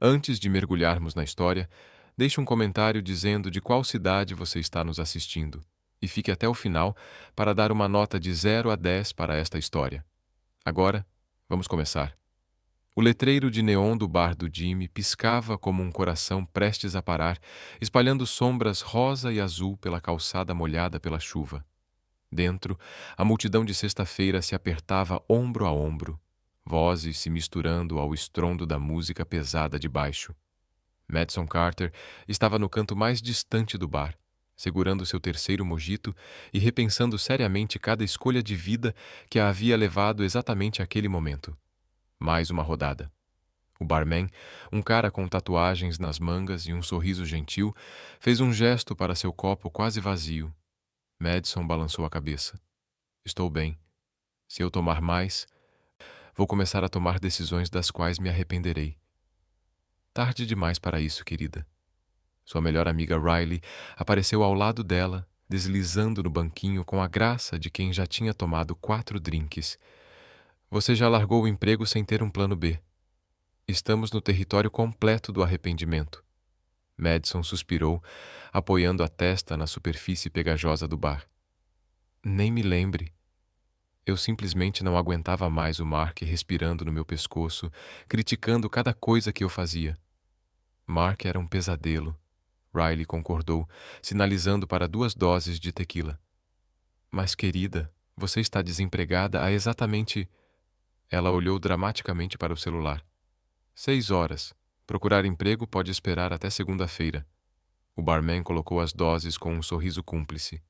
Antes de mergulharmos na história, deixe um comentário dizendo de qual cidade você está nos assistindo. E fique até o final para dar uma nota de 0 a 10 para esta história. Agora, vamos começar. O letreiro de neon do bar do Jimmy piscava como um coração prestes a parar, espalhando sombras rosa e azul pela calçada molhada pela chuva. Dentro, a multidão de sexta-feira se apertava ombro a ombro, vozes se misturando ao estrondo da música pesada de baixo. Madison Carter estava no canto mais distante do bar, segurando seu terceiro mojito e repensando seriamente cada escolha de vida que a havia levado exatamente àquele momento. Mais uma rodada. O barman, um cara com tatuagens nas mangas e um sorriso gentil, fez um gesto para seu copo quase vazio. Madison balançou a cabeça. Estou bem. Se eu tomar mais, vou começar a tomar decisões das quais me arrependerei. Tarde demais para isso, querida. Sua melhor amiga Riley apareceu ao lado dela, deslizando no banquinho com a graça de quem já tinha tomado 4 drinks. Você já largou o emprego sem ter um plano B. Estamos no território completo do arrependimento. Madison suspirou, apoiando a testa na superfície pegajosa do bar. Nem me lembre. Eu simplesmente não aguentava mais o Mark respirando no meu pescoço, criticando cada coisa que eu fazia. Mark era um pesadelo. Riley concordou, sinalizando para 2 doses de tequila. Mas, querida, você está desempregada há exatamente... Ela olhou dramaticamente para o celular. 6 horas. Procurar emprego pode esperar até segunda-feira. O barman colocou as doses com um sorriso cúmplice.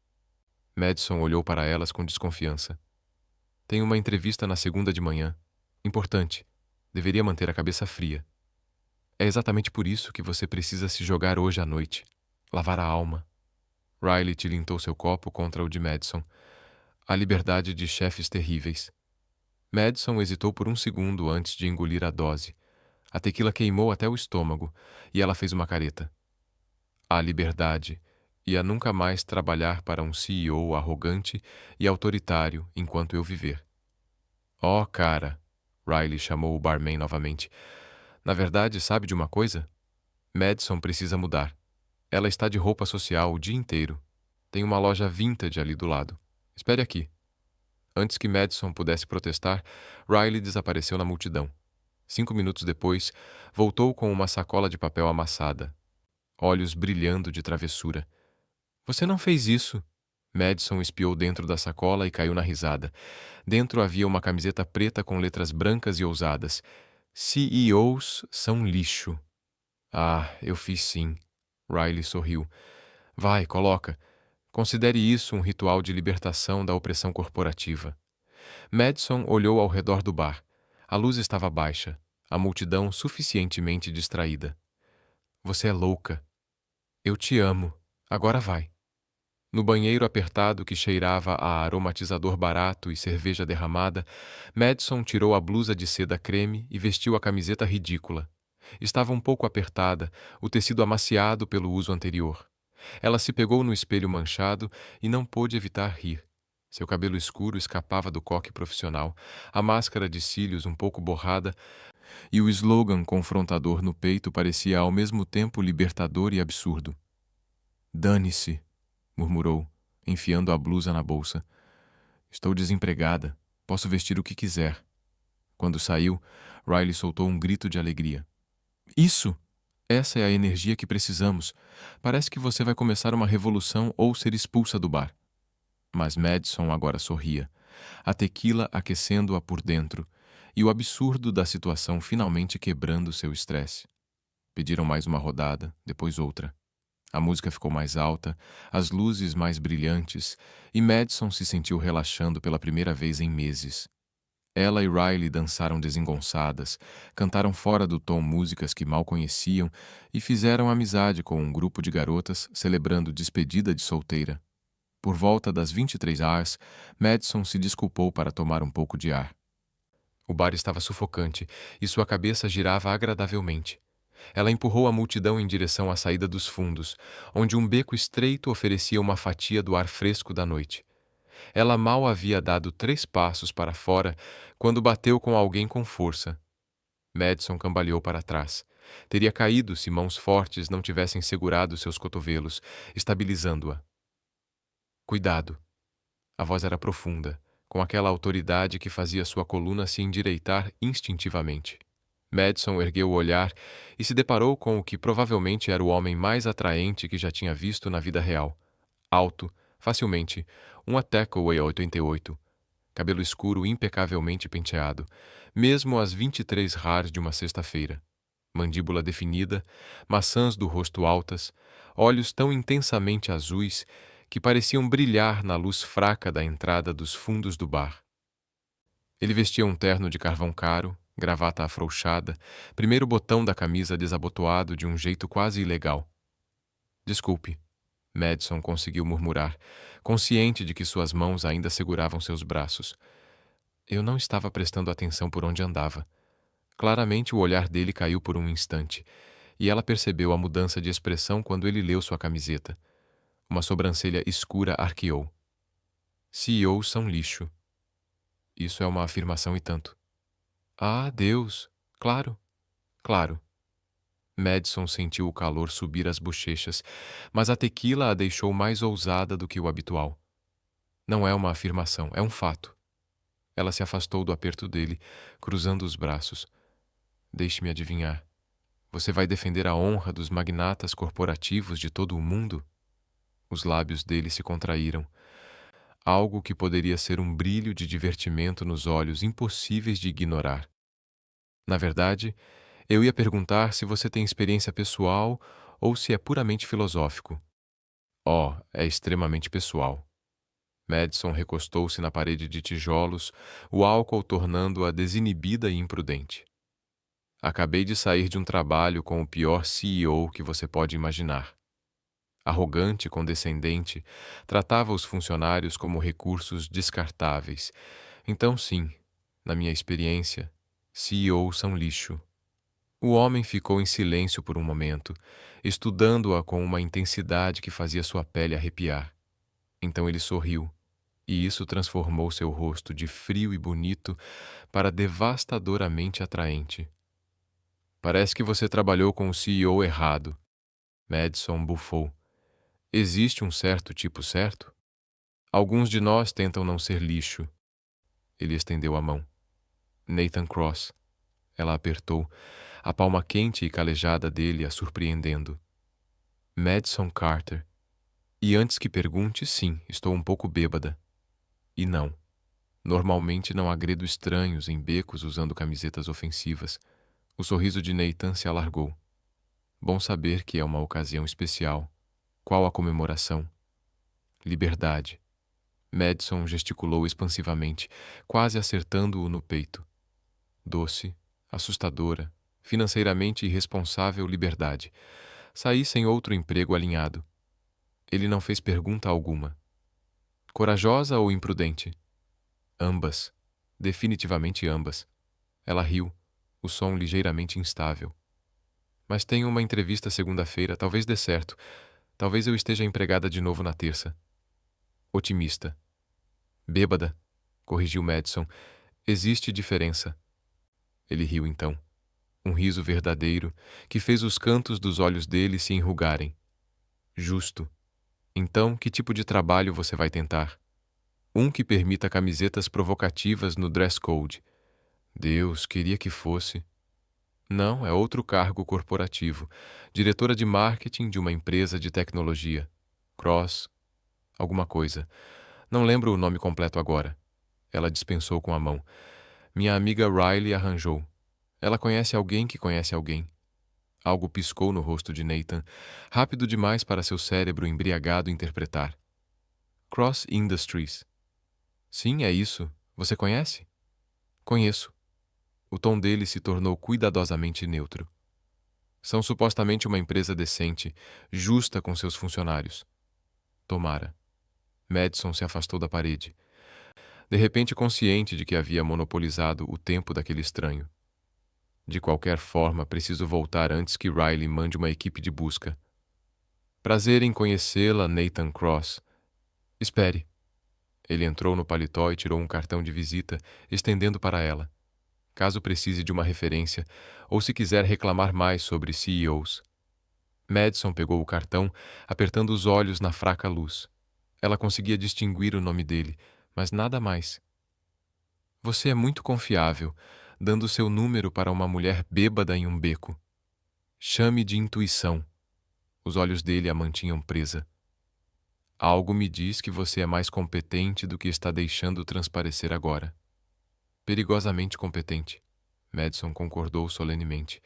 Madison olhou para elas com desconfiança. Tenho uma entrevista na segunda de manhã. Importante. Deveria manter a cabeça fria. É exatamente por isso que você precisa se jogar hoje à noite. Lavar a alma. Riley tilintou seu copo contra o de Madison. A liberdade de chefes terríveis. Madison hesitou por um segundo antes de engolir a dose. A tequila queimou até o estômago e ela fez uma careta. A liberdade e a nunca mais trabalhar para um CEO arrogante e autoritário enquanto eu viver. Oh, cara, Riley chamou o barman novamente. Na verdade, sabe de uma coisa? Madison precisa mudar. Ela está de roupa social o dia inteiro. Tem uma loja vintage ali do lado. Espere aqui. Antes que Madison pudesse protestar, Riley desapareceu na multidão. 5 minutos depois, voltou com uma sacola de papel amassada, olhos brilhando de travessura. Você não fez isso. Madison espiou dentro da sacola e caiu na risada. Dentro havia uma camiseta preta com letras brancas e ousadas. CEOs são lixo. Ah, eu fiz sim. Riley sorriu. Vai, coloca. Considere isso um ritual de libertação da opressão corporativa. Madison olhou ao redor do bar. A luz estava baixa, a multidão suficientemente distraída. Você é louca. Eu te amo. Agora vai. No banheiro apertado que cheirava a aromatizador barato e cerveja derramada, Madison tirou a blusa de seda creme e vestiu a camiseta ridícula. Estava um pouco apertada, o tecido amaciado pelo uso anterior. Ela se pegou no espelho manchado e não pôde evitar rir. Seu cabelo escuro escapava do coque profissional, a máscara de cílios um pouco borrada e o slogan confrontador no peito parecia ao mesmo tempo libertador e absurdo. Dane-se, murmurou, enfiando a blusa na bolsa. Estou desempregada. Posso vestir o que quiser. Quando saiu, Riley soltou um grito de alegria. Isso! Essa é a energia que precisamos. Parece que você vai começar uma revolução ou ser expulsa do bar. Mas Madison agora sorria, a tequila aquecendo-a por dentro e o absurdo da situação finalmente quebrando seu estresse. Pediram mais uma rodada, depois outra. A música ficou mais alta, as luzes mais brilhantes, e Madison se sentiu relaxando pela primeira vez em meses. Ela e Riley dançaram desengonçadas, cantaram fora do tom músicas que mal conheciam e fizeram amizade com um grupo de garotas celebrando despedida de solteira. Por volta das 23 horas, Madison se desculpou para tomar um pouco de ar. O bar estava sufocante e sua cabeça girava agradavelmente. Ela empurrou a multidão em direção à saída dos fundos, onde um beco estreito oferecia uma fatia do ar fresco da noite. Ela mal havia dado 3 passos para fora quando bateu com alguém com força. Madison cambaleou para trás. Teria caído se mãos fortes não tivessem segurado seus cotovelos, estabilizando-a. Cuidado. A voz era profunda, com aquela autoridade que fazia sua coluna se endireitar instintivamente. Madison ergueu o olhar e se deparou com o que provavelmente era o homem mais atraente que já tinha visto na vida real. Alto, facilmente, um Attackaway 88, cabelo escuro impecavelmente penteado, mesmo às 23 RAR de uma sexta-feira. Mandíbula definida, maçãs do rosto altas, olhos tão intensamente azuis que pareciam brilhar na luz fraca da entrada dos fundos do bar. Ele vestia um terno de carvão caro, gravata afrouxada, primeiro botão da camisa desabotoado de um jeito quase ilegal. Desculpe, Madison conseguiu murmurar, consciente de que suas mãos ainda seguravam seus braços. Eu não estava prestando atenção por onde andava. Claramente o olhar dele caiu por um instante, e ela percebeu a mudança de expressão quando ele leu sua camiseta. Uma sobrancelha escura arqueou. CEOs são lixo. Isso é uma afirmação e tanto. Ah, Deus! Claro, claro. Madison sentiu o calor subir às bochechas, mas a tequila a deixou mais ousada do que o habitual. Não é uma afirmação, é um fato. Ela se afastou do aperto dele, cruzando os braços. Deixe-me adivinhar. Você vai defender a honra dos magnatas corporativos de todo o mundo? Os lábios dele se contraíram. Algo que poderia ser um brilho de divertimento nos olhos impossíveis de ignorar. Na verdade, eu ia perguntar se você tem experiência pessoal ou se é puramente filosófico. Oh, é extremamente pessoal. Madison recostou-se na parede de tijolos, o álcool tornando-a desinibida e imprudente. Acabei de sair de um trabalho com o pior CEO que você pode imaginar. Arrogante e condescendente, tratava os funcionários como recursos descartáveis. Então, sim, na minha experiência, CEOs são lixo. O homem ficou em silêncio por um momento, estudando-a com uma intensidade que fazia sua pele arrepiar. Então ele sorriu, e isso transformou seu rosto de frio e bonito para devastadoramente atraente. Parece que você trabalhou com o CEO errado. Madison bufou. Existe um certo tipo certo? Alguns de nós tentam não ser lixo. Ele estendeu a mão. Nathan Cross. Ela apertou, a palma quente e calejada dele a surpreendendo. Madison Carter. E antes que pergunte, sim, estou um pouco bêbada. E não. Normalmente não agredo estranhos em becos usando camisetas ofensivas. O sorriso de Nathan se alargou. Bom saber que é uma ocasião especial. Qual a comemoração? Liberdade. Madison gesticulou expansivamente, quase acertando-o no peito. Doce, assustadora, financeiramente irresponsável liberdade. Saí sem outro emprego alinhado. Ele não fez pergunta alguma. Corajosa ou imprudente? Ambas. Definitivamente ambas. Ela riu, o som ligeiramente instável. Mas tenho uma entrevista segunda-feira, talvez dê certo. Talvez eu esteja empregada de novo na terça. Otimista. Bêbada, corrigiu Madison. Existe diferença. Ele riu então. Um riso verdadeiro que fez os cantos dos olhos dele se enrugarem. Justo. Então, que tipo de trabalho você vai tentar? Um que permita camisetas provocativas no dress code. Deus, queria que fosse. Não, é outro cargo corporativo. Diretora de marketing de uma empresa de tecnologia. Cross. Alguma coisa. Não lembro o nome completo agora. Ela dispensou com a mão. Minha amiga Riley arranjou. Ela conhece alguém que conhece alguém. Algo piscou no rosto de Nathan, rápido demais para seu cérebro embriagado interpretar. Cross Industries. Sim, é isso. Você conhece? Conheço. O tom dele se tornou cuidadosamente neutro. São supostamente uma empresa decente, justa com seus funcionários. Tomara. Madison se afastou da parede, de repente consciente de que havia monopolizado o tempo daquele estranho. De qualquer forma, preciso voltar antes que Riley mande uma equipe de busca. Prazer em conhecê-la, Nathan Cross. Espere. Ele entrou no paletó e tirou um cartão de visita, estendendo para ela. caso precise de uma referência ou se quiser reclamar mais sobre CEOs. Madison pegou o cartão, apertando os olhos na fraca luz. Ela conseguia distinguir o nome dele, mas nada mais. Você é muito confiável, dando seu número para uma mulher bêbada em um beco. Chame de intuição. Os olhos dele a mantinham presa. Algo me diz que você é mais competente do que está deixando transparecer agora. Perigosamente competente. Madison concordou solenemente.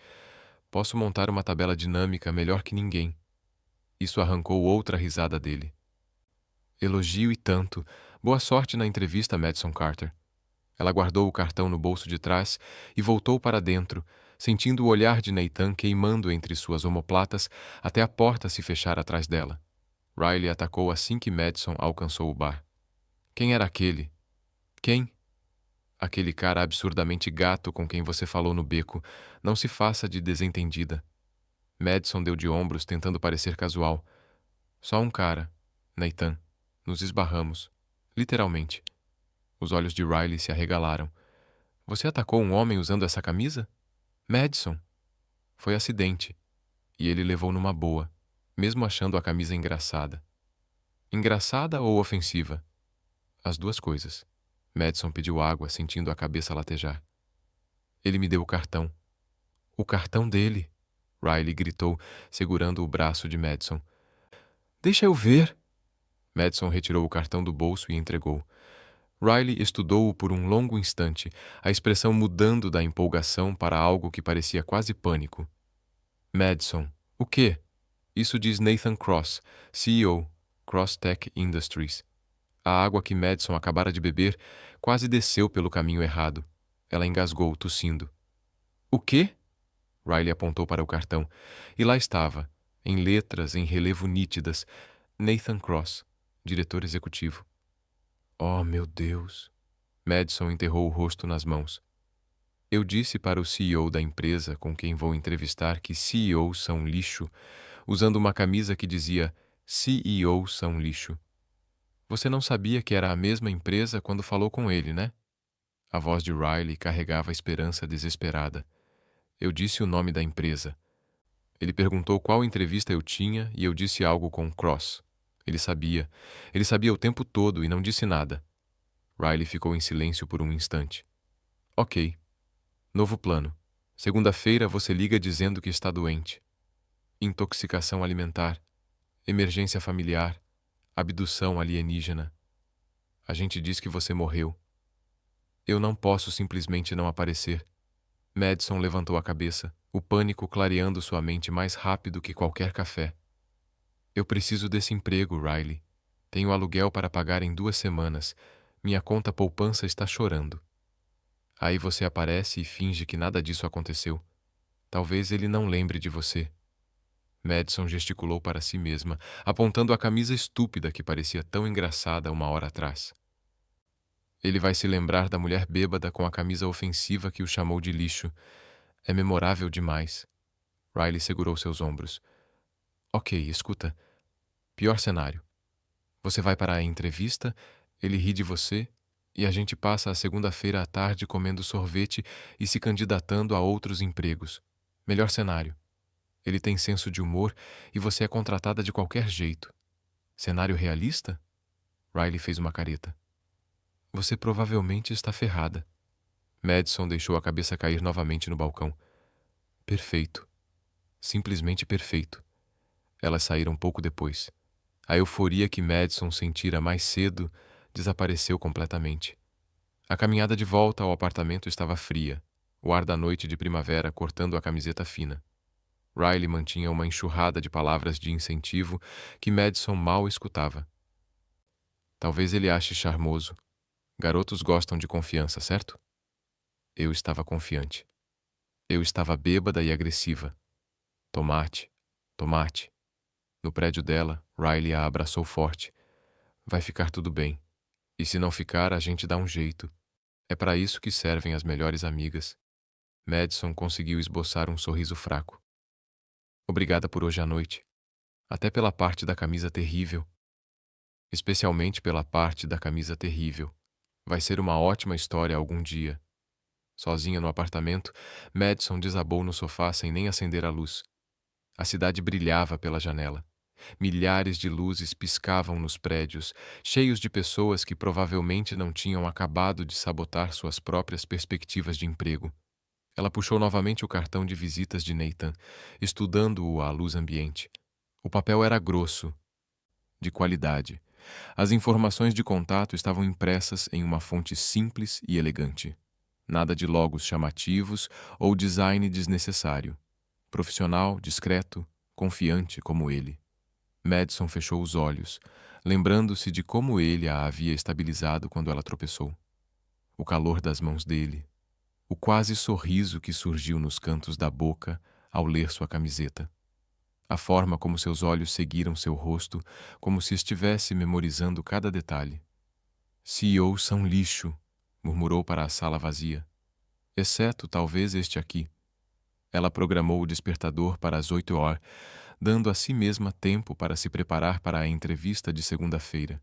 Posso montar uma tabela dinâmica melhor que ninguém. Isso arrancou outra risada dele. Elogio e tanto. Boa sorte na entrevista, Madison Carter. Ela guardou o cartão no bolso de trás e voltou para dentro, sentindo o olhar de Nathan queimando entre suas omoplatas até a porta se fechar atrás dela. Riley atacou assim que Madison alcançou o bar. Quem era aquele? Quem? Aquele cara absurdamente gato com quem você falou no beco. Não se faça de desentendida. Madison deu de ombros, tentando parecer casual. Só um cara. Nathan. Nos esbarramos. Literalmente. Os olhos de Riley se arregalaram. Você atacou um homem usando essa camisa? Madison. Foi acidente. E ele levou numa boa, mesmo achando a camisa engraçada. Engraçada ou ofensiva? As duas coisas. Madison pediu água, sentindo a cabeça latejar. Ele me deu o cartão. O cartão dele! Riley gritou, segurando o braço de Madison. Deixa eu ver! Madison retirou o cartão do bolso e entregou. Riley estudou-o por um longo instante, a expressão mudando da empolgação para algo que parecia quase pânico. Madison. O quê? Isso diz Nathan Cross, CEO, Cross Tech Industries. A água que Madison acabara de beber quase desceu pelo caminho errado. Ela engasgou, tossindo. O quê? Riley apontou para o cartão. E lá estava, em letras em relevo nítidas, Nathan Cross, diretor executivo. Oh, meu Deus! Madison enterrou o rosto nas mãos. Eu disse para o CEO da empresa com quem vou entrevistar que CEOs são lixo, usando uma camisa que dizia CEOs são lixo. Você não sabia que era a mesma empresa quando falou com ele, né? A voz de Riley carregava esperança desesperada. Eu disse o nome da empresa. Ele perguntou qual entrevista eu tinha e eu disse algo com Cross. Ele sabia. Ele sabia o tempo todo e não disse nada. Riley ficou em silêncio por um instante. Ok. Novo plano. Segunda-feira você liga dizendo que está doente. Intoxicação alimentar. Emergência familiar. Abdução alienígena. A gente diz que você morreu. Eu não posso simplesmente não aparecer. Madison levantou a cabeça, o pânico clareando sua mente mais rápido que qualquer café. Eu preciso desse emprego, Riley. Tenho aluguel para pagar em 2 semanas. Minha conta poupança está chorando. Aí você aparece e finge que nada disso aconteceu. Talvez ele não lembre de você. Madison gesticulou para si mesma, apontando a camisa estúpida que parecia tão engraçada uma hora atrás. Ele vai se lembrar da mulher bêbada com a camisa ofensiva que o chamou de lixo. É memorável demais. Riley segurou seus ombros. Ok, escuta. Pior cenário. Você vai para a entrevista, ele ri de você, e a gente passa a segunda-feira à tarde comendo sorvete e se candidatando a outros empregos. Melhor cenário. Ele tem senso de humor e você é contratada de qualquer jeito. Cenário realista? Riley fez uma careta. Você provavelmente está ferrada. Madison deixou a cabeça cair novamente no balcão. Perfeito. Simplesmente perfeito. Elas saíram pouco depois. A euforia que Madison sentira mais cedo desapareceu completamente. A caminhada de volta ao apartamento estava fria, o ar da noite de primavera cortando a camiseta fina. Riley mantinha uma enxurrada de palavras de incentivo que Madison mal escutava. Talvez ele ache charmoso. Garotos gostam de confiança, certo? Eu estava confiante. Eu estava bêbada e agressiva. Tomate, tomate. No prédio dela, Riley a abraçou forte. Vai ficar tudo bem. E se não ficar, a gente dá um jeito. É para isso que servem as melhores amigas. Madison conseguiu esboçar um sorriso fraco. Obrigada por hoje à noite. Até pela parte da camisa terrível. Especialmente pela parte da camisa terrível. Vai ser uma ótima história algum dia. Sozinha no apartamento, Madison desabou no sofá sem nem acender a luz. A cidade brilhava pela janela. Milhares de luzes piscavam nos prédios, cheios de pessoas que provavelmente não tinham acabado de sabotar suas próprias perspectivas de emprego. Ela puxou novamente o cartão de visitas de Nathan, estudando-o à luz ambiente. O papel era grosso, de qualidade. As informações de contato estavam impressas em uma fonte simples e elegante. Nada de logos chamativos ou design desnecessário. Profissional, discreto, confiante como ele. Madison fechou os olhos, lembrando-se de como ele a havia estabilizado quando ela tropeçou. O calor das mãos dele, o quase sorriso que surgiu nos cantos da boca ao ler sua camiseta. A forma como seus olhos seguiram seu rosto, como se estivesse memorizando cada detalhe. CEOs são lixo, murmurou para a sala vazia. Exceto, talvez, este aqui. Ela programou o despertador para as 8 horas, dando a si mesma tempo para se preparar para a entrevista de segunda-feira.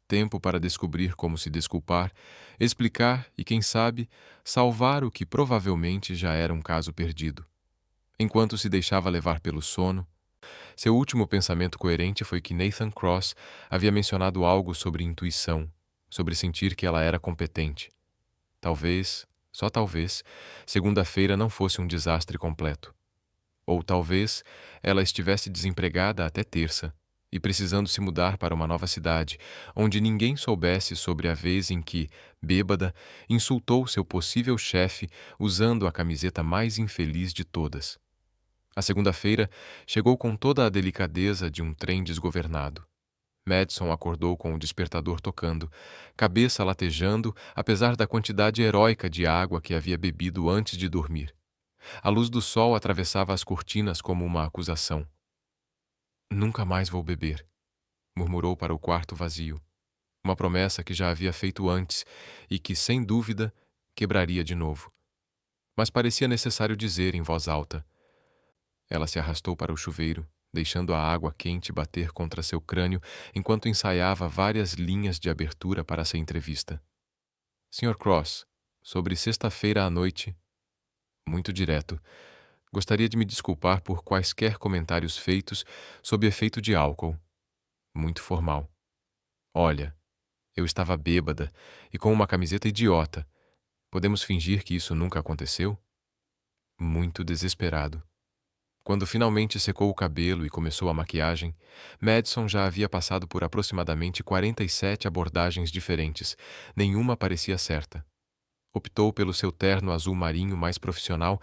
Tempo para descobrir como se desculpar, explicar e, quem sabe, salvar o que provavelmente já era um caso perdido. Enquanto se deixava levar pelo sono, seu último pensamento coerente foi que Nathan Cross havia mencionado algo sobre intuição, sobre sentir que ela era competente. Talvez, só talvez, segunda-feira não fosse um desastre completo. Ou talvez ela estivesse desempregada até terça e precisando se mudar para uma nova cidade, onde ninguém soubesse sobre a vez em que, bêbada, insultou seu possível chefe usando a camiseta mais infeliz de todas. A segunda-feira chegou com toda a delicadeza de um trem desgovernado. Madison acordou com o despertador tocando, cabeça latejando, apesar da quantidade heróica de água que havia bebido antes de dormir. A luz do sol atravessava as cortinas como uma acusação. Nunca mais vou beber, murmurou para o quarto vazio. Uma promessa que já havia feito antes e que, sem dúvida, quebraria de novo. Mas parecia necessário dizer em voz alta. Ela se arrastou para o chuveiro, deixando a água quente bater contra seu crânio enquanto ensaiava várias linhas de abertura para essa entrevista. Sr. Cross, sobre sexta-feira à noite... Muito direto. Gostaria de me desculpar por quaisquer comentários feitos sob efeito de álcool. Muito formal. Olha, eu estava bêbada e com uma camiseta idiota. Podemos fingir que isso nunca aconteceu? Muito desesperado. Quando finalmente secou o cabelo e começou a maquiagem, Madison já havia passado por aproximadamente 47 abordagens diferentes. Nenhuma parecia certa. Optou pelo seu terno azul marinho mais profissional,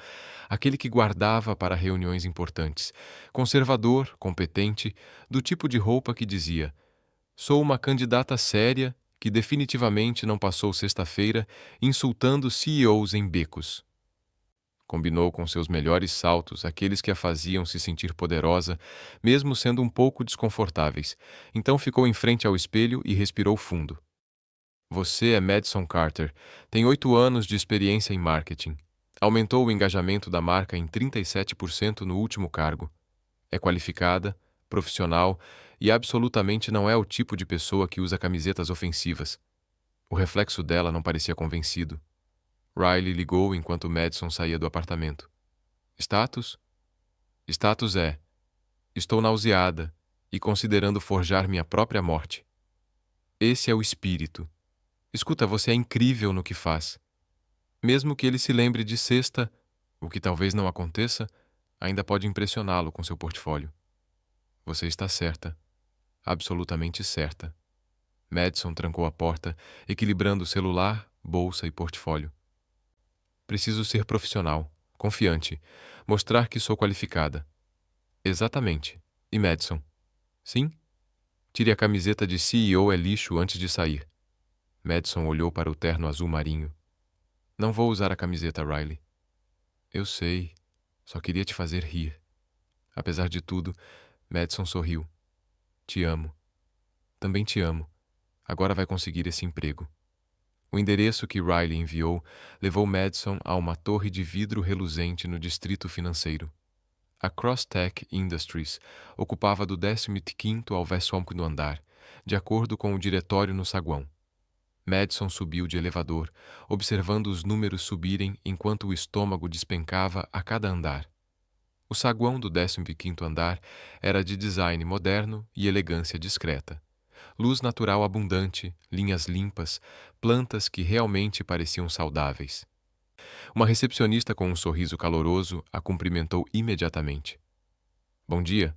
aquele que guardava para reuniões importantes. Conservador, competente, do tipo de roupa que dizia: sou uma candidata séria que definitivamente não passou sexta-feira insultando CEOs em becos. Combinou com seus melhores saltos, aqueles que a faziam se sentir poderosa, mesmo sendo um pouco desconfortáveis. Então ficou em frente ao espelho e respirou fundo. Você é Madison Carter, tem 8 anos de experiência em marketing. Aumentou o engajamento da marca em 37% no último cargo. É qualificada, profissional e absolutamente não é o tipo de pessoa que usa camisetas ofensivas. O reflexo dela não parecia convencido. Riley ligou enquanto Madison saía do apartamento. Status? Status é: estou nauseada e considerando forjar minha própria morte. Esse é o espírito. Escuta, você é incrível no que faz. Mesmo que ele se lembre de sexta, o que talvez não aconteça, ainda pode impressioná-lo com seu portfólio. Você está certa. Absolutamente certa. Madison trancou a porta, equilibrando celular, bolsa e portfólio. Preciso ser profissional, confiante, mostrar que sou qualificada. Exatamente. E Madison? Sim? Tire a camiseta de CEO é lixo antes de sair. Madison olhou para o terno azul marinho. Não vou usar a camiseta, Riley. Eu sei. Só queria te fazer rir. Apesar de tudo, Madison sorriu. Te amo. Também te amo. Agora vai conseguir esse emprego. O endereço que Riley enviou levou Madison a uma torre de vidro reluzente no distrito financeiro. A Crosstech Industries ocupava do 15º ao 20º andar, de acordo com o diretório no saguão. Madison subiu de elevador, observando os números subirem enquanto o estômago despencava a cada andar. O saguão do 15º andar era de design moderno e elegância discreta. Luz natural abundante, linhas limpas, plantas que realmente pareciam saudáveis. Uma recepcionista com um sorriso caloroso a cumprimentou imediatamente. Bom dia.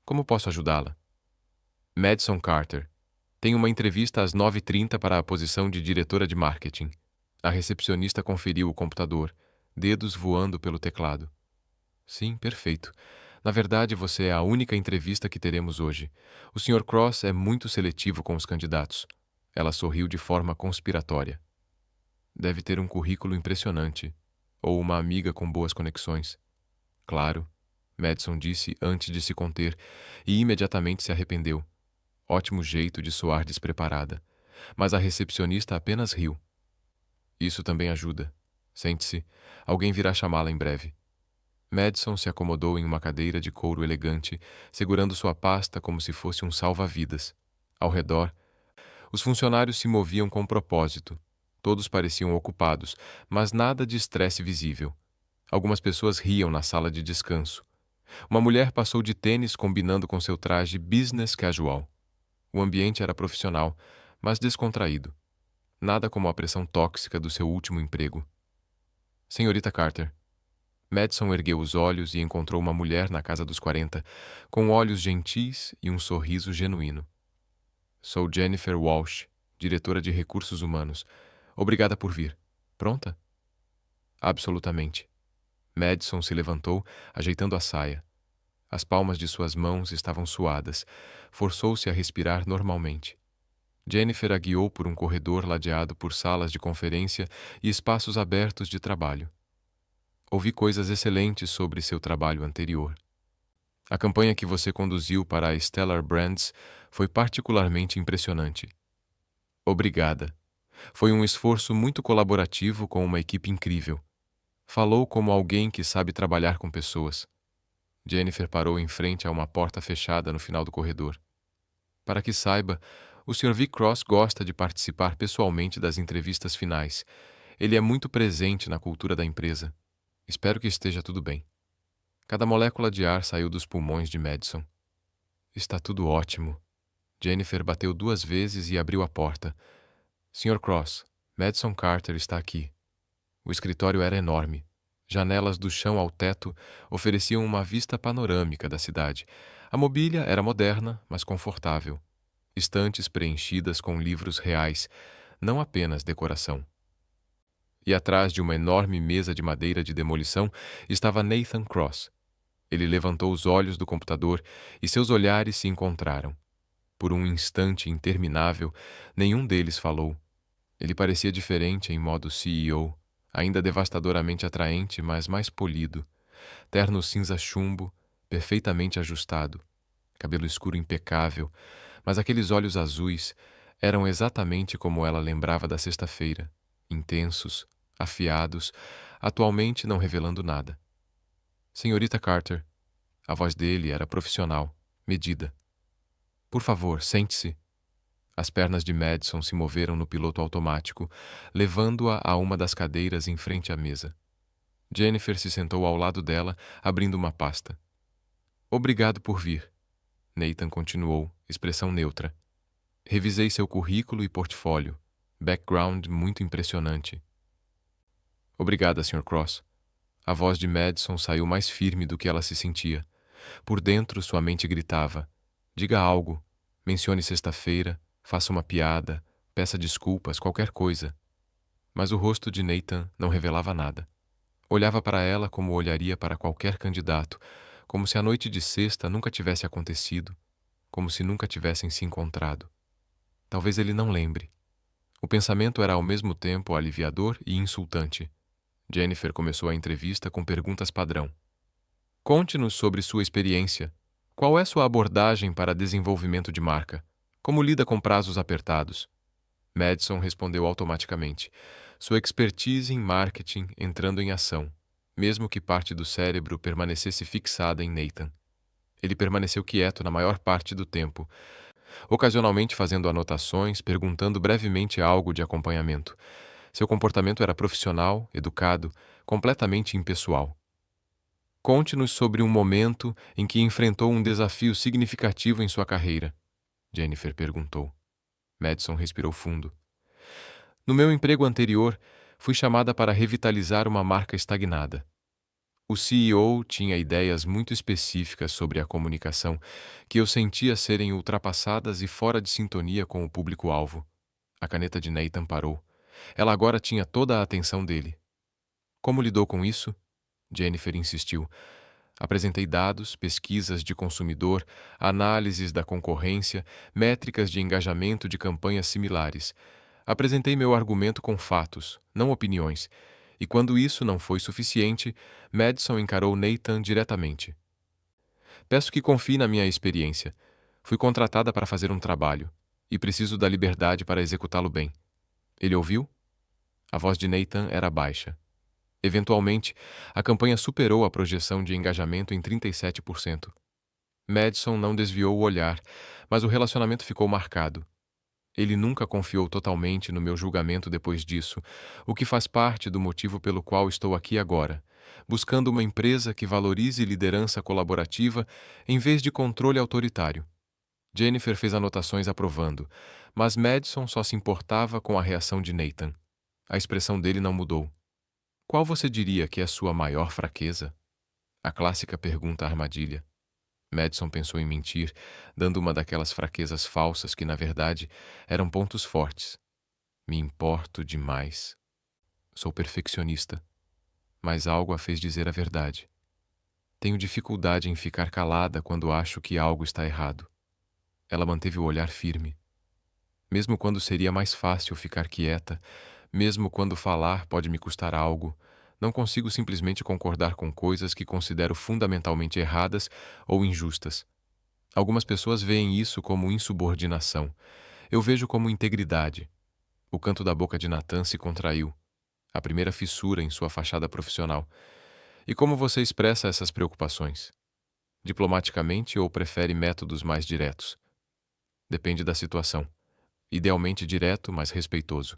Como posso ajudá-la? Madison Carter. Tenho uma entrevista às 9h30 para a posição de diretora de marketing. A recepcionista conferiu o computador, dedos voando pelo teclado. Sim, perfeito. Na verdade, você é a única entrevista que teremos hoje. O Sr. Cross é muito seletivo com os candidatos. Ela sorriu de forma conspiratória. Deve ter um currículo impressionante. Ou uma amiga com boas conexões. Claro, Madison disse antes de se conter, e imediatamente se arrependeu. Ótimo jeito de soar despreparada. Mas a recepcionista apenas riu. Isso também ajuda. Sente-se. Alguém virá chamá-la em breve. Madison se acomodou em uma cadeira de couro elegante, segurando sua pasta como se fosse um salva-vidas. Ao redor, os funcionários se moviam com propósito. Todos pareciam ocupados, mas nada de estresse visível. Algumas pessoas riam na sala de descanso. Uma mulher passou de tênis combinando com seu traje business casual. O ambiente era profissional, mas descontraído. Nada como a pressão tóxica do seu último emprego. Senhorita Carter. Madison ergueu os olhos e encontrou uma mulher na casa dos 40, com olhos gentis e um sorriso genuíno. Sou Jennifer Walsh, diretora de recursos humanos. Obrigada por vir. Pronta? Absolutamente. Madison se levantou, ajeitando a saia. As palmas de suas mãos estavam suadas. Forçou-se a respirar normalmente. Jennifer a guiou por um corredor ladeado por salas de conferência e espaços abertos de trabalho. Ouvi coisas excelentes sobre seu trabalho anterior. A campanha que você conduziu para a Stellar Brands foi particularmente impressionante. Obrigada. Foi um esforço muito colaborativo com uma equipe incrível. Falou como alguém que sabe trabalhar com pessoas. Jennifer parou em frente a uma porta fechada no final do corredor. Para que saiba, o Sr. V. Cross gosta de participar pessoalmente das entrevistas finais. Ele é muito presente na cultura da empresa. Espero que esteja tudo bem. Cada molécula de ar saiu dos pulmões de Madison. Está tudo ótimo. Jennifer bateu 2 vezes e abriu a porta. Sr. Cross, Madison Carter está aqui. O escritório era enorme. Janelas do chão ao teto ofereciam uma vista panorâmica da cidade. A mobília era moderna, mas confortável. Estantes preenchidas com livros reais, não apenas decoração. E atrás de uma enorme mesa de madeira de demolição estava Nathan Cross. Ele levantou os olhos do computador e seus olhares se encontraram. Por um instante interminável, nenhum deles falou. Ele parecia diferente em modo CEO, ainda devastadoramente atraente, mas mais polido. Terno cinza chumbo, perfeitamente ajustado. Cabelo escuro impecável, mas aqueles olhos azuis eram exatamente como ela lembrava da sexta-feira, intensos, afiados, atualmente não revelando nada. Senhorita Carter. A voz dele era profissional, medida. Por favor, sente-se. As pernas de Madison se moveram no piloto automático, levando-a a uma das cadeiras em frente à mesa. Jennifer se sentou ao lado dela, abrindo uma pasta. Obrigado por vir. Nathan continuou, expressão neutra. Revisei seu currículo e portfólio. Background muito impressionante. Obrigada, Sr. Cross. A voz de Madison saiu mais firme do que ela se sentia. Por dentro, sua mente gritava. Diga algo. Mencione sexta-feira. Faça uma piada. Peça desculpas, qualquer coisa. Mas o rosto de Nathan não revelava nada. Olhava para ela como olharia para qualquer candidato, como se a noite de sexta nunca tivesse acontecido, como se nunca tivessem se encontrado. Talvez ele não lembre. O pensamento era ao mesmo tempo aliviador e insultante. Jennifer começou a entrevista com perguntas padrão. Conte-nos sobre sua experiência. Qual é sua abordagem para desenvolvimento de marca? Como lida com prazos apertados? Madison respondeu automaticamente. Sua expertise em marketing entrando em ação, mesmo que parte do cérebro permanecesse fixada em Nathan. Ele permaneceu quieto na maior parte do tempo, ocasionalmente fazendo anotações, perguntando brevemente algo de acompanhamento. Seu comportamento era profissional, educado, completamente impessoal. Conte-nos sobre um momento em que enfrentou um desafio significativo em sua carreira, Jennifer perguntou. Madison respirou fundo. No meu emprego anterior, fui chamada para revitalizar uma marca estagnada. O CEO tinha ideias muito específicas sobre a comunicação que eu sentia serem ultrapassadas e fora de sintonia com o público-alvo. A caneta de Nathan parou. Ela agora tinha toda a atenção dele. Como lidou com isso? Jennifer insistiu. Apresentei dados, pesquisas de consumidor, análises da concorrência, métricas de engajamento de campanhas similares. Apresentei meu argumento com fatos, não opiniões, e quando isso não foi suficiente, Madison encarou Nathan diretamente. Peço que confie na minha experiência. Fui contratada para fazer um trabalho, e preciso da liberdade para executá-lo bem. Ele ouviu? A voz de Nathan era baixa. Eventualmente, a campanha superou a projeção de engajamento em 37%. Madison não desviou o olhar, mas o relacionamento ficou marcado. Ele nunca confiou totalmente no meu julgamento depois disso, o que faz parte do motivo pelo qual estou aqui agora, buscando uma empresa que valorize liderança colaborativa em vez de controle autoritário. Jennifer fez anotações aprovando, mas Madison só se importava com a reação de Nathan. A expressão dele não mudou. Qual você diria que é sua maior fraqueza? A clássica pergunta armadilha. Madison pensou em mentir, dando uma daquelas fraquezas falsas que, na verdade, eram pontos fortes. Me importo demais. Sou perfeccionista. Mas algo a fez dizer a verdade. Tenho dificuldade em ficar calada quando acho que algo está errado. Ela manteve o olhar firme. Mesmo quando seria mais fácil ficar quieta, mesmo quando falar pode me custar algo, não consigo simplesmente concordar com coisas que considero fundamentalmente erradas ou injustas. Algumas pessoas veem isso como insubordinação. Eu vejo como integridade. O canto da boca de Nathan se contraiu. A primeira fissura em sua fachada profissional. E como você expressa essas preocupações? Diplomaticamente ou prefere métodos mais diretos? Depende da situação. Idealmente direto, mas respeitoso.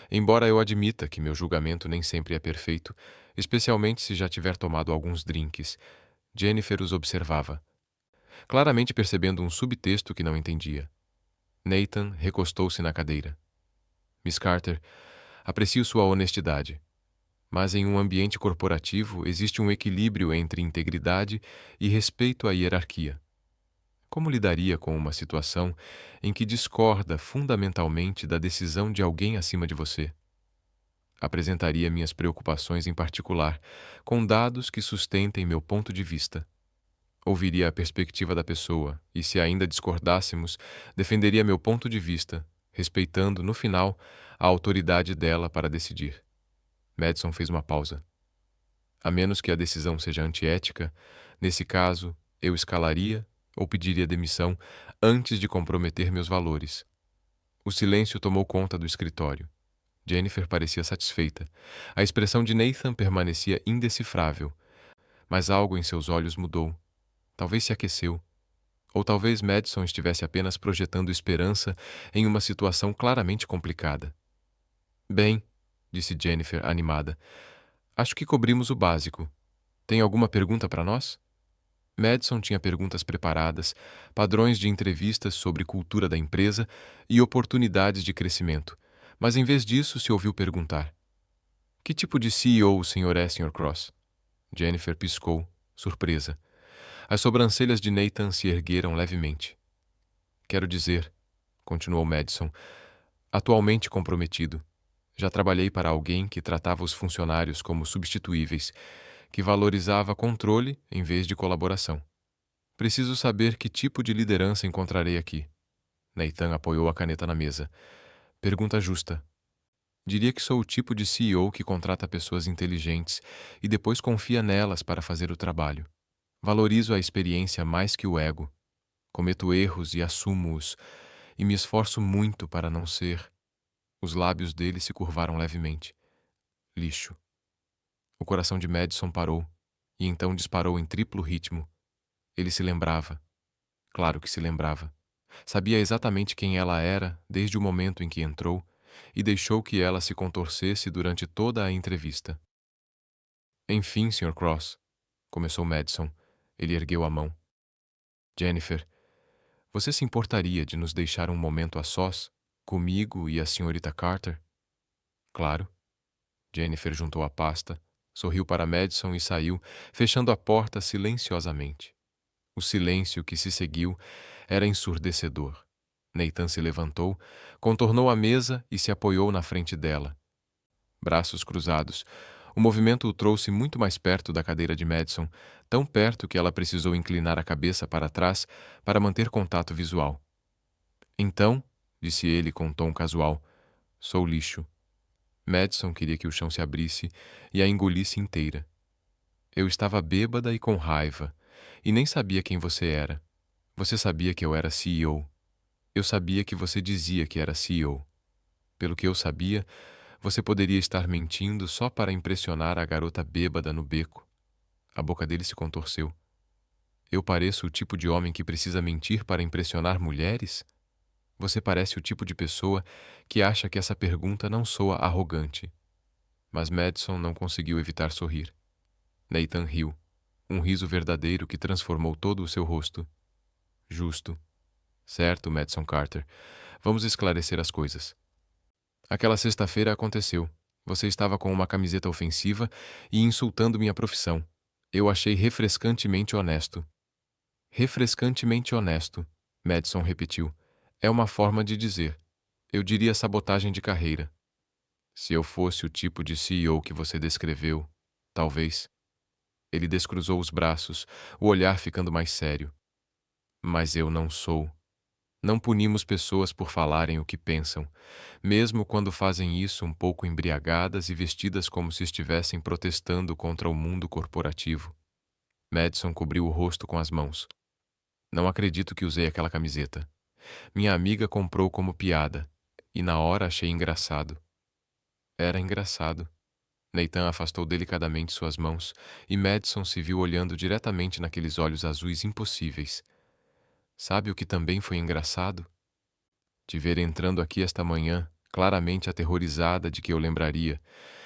Embora eu admita que meu julgamento nem sempre é perfeito, especialmente se já tiver tomado alguns drinks, Jennifer os observava, claramente percebendo um subtexto que não entendia. Nathan recostou-se na cadeira. Miss Carter, aprecio sua honestidade, mas em um ambiente corporativo existe um equilíbrio entre integridade e respeito à hierarquia. Como lidaria com uma situação em que discorda fundamentalmente da decisão de alguém acima de você? Apresentaria minhas preocupações em particular, com dados que sustentem meu ponto de vista. Ouviria a perspectiva da pessoa e, se ainda discordássemos, defenderia meu ponto de vista, respeitando, no final, a autoridade dela para decidir. Madison fez uma pausa. A menos que a decisão seja antiética, nesse caso, eu escalaria ou pediria demissão antes de comprometer meus valores. O silêncio tomou conta do escritório. Jennifer parecia satisfeita. A expressão de Nathan permanecia indecifrável, mas algo em seus olhos mudou. Talvez se aqueceu. Ou talvez Madison estivesse apenas projetando esperança em uma situação claramente complicada. Bem, disse Jennifer, animada. Acho que cobrimos o básico. Tem alguma pergunta para nós? Madison tinha perguntas preparadas, padrões de entrevistas sobre cultura da empresa e oportunidades de crescimento, mas em vez disso se ouviu perguntar: que tipo de CEO o senhor é, Sr. Cross? Jennifer piscou, surpresa. As sobrancelhas de Nathan se ergueram levemente. Quero dizer, continuou Madison, atualmente comprometido. Já trabalhei para alguém que tratava os funcionários como substituíveis, que valorizava controle em vez de colaboração. Preciso saber que tipo de liderança encontrarei aqui. Nathan apoiou a caneta na mesa. Pergunta justa. Diria que sou o tipo de CEO que contrata pessoas inteligentes e depois confia nelas para fazer o trabalho. Valorizo a experiência mais que o ego. Cometo erros e assumo-os, e me esforço muito para não ser. Os lábios dele se curvaram levemente. Lixo. O coração de Madison parou, e então disparou em triplo ritmo. Ele se lembrava. Claro que se lembrava. Sabia exatamente quem ela era desde o momento em que entrou e deixou que ela se contorcesse durante toda a entrevista. Enfim, Sr. Cross, começou Madison. Ele ergueu a mão. Jennifer, você se importaria de nos deixar um momento a sós, comigo e a senhorita Carter? Claro. Jennifer juntou a pasta, sorriu para Madison e saiu, fechando a porta silenciosamente. O silêncio que se seguiu era ensurdecedor. Nathan se levantou, contornou a mesa e se apoiou na frente dela. Braços cruzados. O movimento o trouxe muito mais perto da cadeira de Madison, tão perto que ela precisou inclinar a cabeça para trás para manter contato visual. Então, disse ele com um tom casual, sou lixo. Madison queria que o chão se abrisse e a engolisse inteira. Eu estava bêbada e com raiva, e nem sabia quem você era. Você sabia que eu era CEO. Eu sabia que você dizia que era CEO. Pelo que eu sabia, você poderia estar mentindo só para impressionar a garota bêbada no beco. A boca dele se contorceu. Eu pareço o tipo de homem que precisa mentir para impressionar mulheres? Você parece o tipo de pessoa que acha que essa pergunta não soa arrogante. Mas Madison não conseguiu evitar sorrir. Nathan riu, um riso verdadeiro que transformou todo o seu rosto. Justo. Certo, Madison Carter. Vamos esclarecer as coisas. Aquela sexta-feira aconteceu. Você estava com uma camiseta ofensiva e insultando minha profissão. Eu achei refrescantemente honesto. Refrescantemente honesto, Madison repetiu. É uma forma de dizer. Eu diria sabotagem de carreira. Se eu fosse o tipo de CEO que você descreveu, talvez. Ele descruzou os braços, o olhar ficando mais sério. Mas eu não sou. Não punimos pessoas por falarem o que pensam, mesmo quando fazem isso um pouco embriagadas e vestidas como se estivessem protestando contra o mundo corporativo. Madison cobriu o rosto com as mãos. Não acredito que usei aquela camiseta. Minha amiga comprou como piada, e na hora achei engraçado. Era engraçado. Nathan afastou delicadamente suas mãos, e Madison se viu olhando diretamente naqueles olhos azuis impossíveis. Sabe o que também foi engraçado? Te ver entrando aqui esta manhã, claramente aterrorizada de que eu lembraria,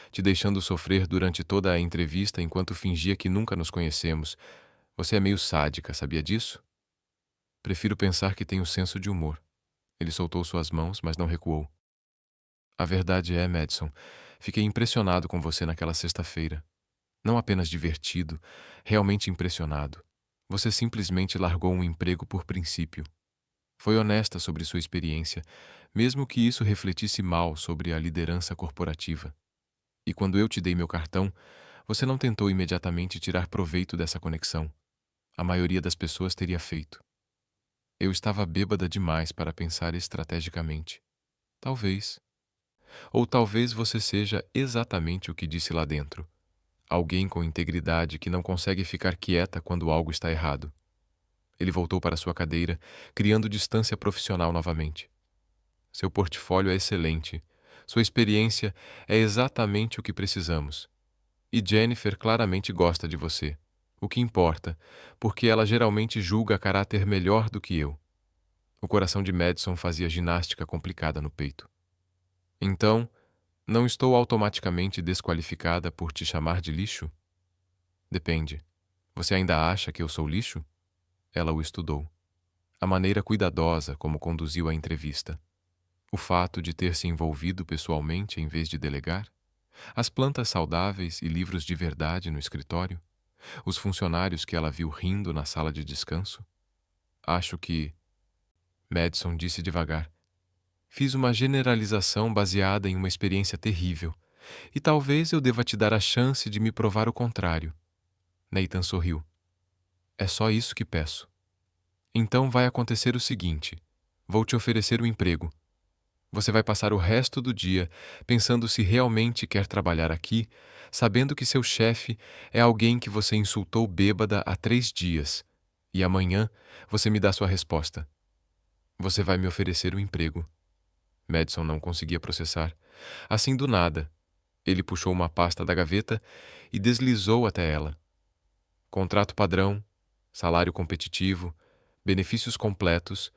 te deixando sofrer durante toda a entrevista enquanto fingia que nunca nos conhecemos. Você é meio sádica, sabia disso? Prefiro pensar que tenho senso de humor. Ele soltou suas mãos, mas não recuou. A verdade é, Madison, fiquei impressionado com você naquela sexta-feira. Não apenas divertido, realmente impressionado. Você simplesmente largou um emprego por princípio. Foi honesta sobre sua experiência, mesmo que isso refletisse mal sobre a liderança corporativa. E quando eu te dei meu cartão, você não tentou imediatamente tirar proveito dessa conexão. A maioria das pessoas teria feito. Eu estava bêbada demais para pensar estrategicamente. Talvez. Ou talvez você seja exatamente o que disse lá dentro. Alguém com integridade que não consegue ficar quieta quando algo está errado. Ele voltou para sua cadeira, criando distância profissional novamente. Seu portfólio é excelente. Sua experiência é exatamente o que precisamos. E Jennifer claramente gosta de você. O que importa, porque ela geralmente julga caráter melhor do que eu. O coração de Madison fazia ginástica complicada no peito. Então, não estou automaticamente desqualificada por te chamar de lixo? Depende. Você ainda acha que eu sou lixo? Ela o estudou. A maneira cuidadosa como conduziu a entrevista. O fato de ter se envolvido pessoalmente em vez de delegar? As plantas saudáveis e livros de verdade no escritório? Os funcionários que ela viu rindo na sala de descanso? Acho que... Madison disse devagar. Fiz uma generalização baseada em uma experiência terrível, e talvez eu deva te dar a chance de me provar o contrário. Nathan sorriu. É só isso que peço. Então vai acontecer o seguinte: vou te oferecer um emprego. Você vai passar o resto do dia pensando se realmente quer trabalhar aqui, sabendo que seu chefe é alguém que você insultou bêbada há 3 dias, e amanhã você me dá sua resposta. Você vai me oferecer um emprego. Madison não conseguia processar. Assim do nada, ele puxou uma pasta da gaveta e deslizou até ela. Contrato padrão, salário competitivo, benefícios completos,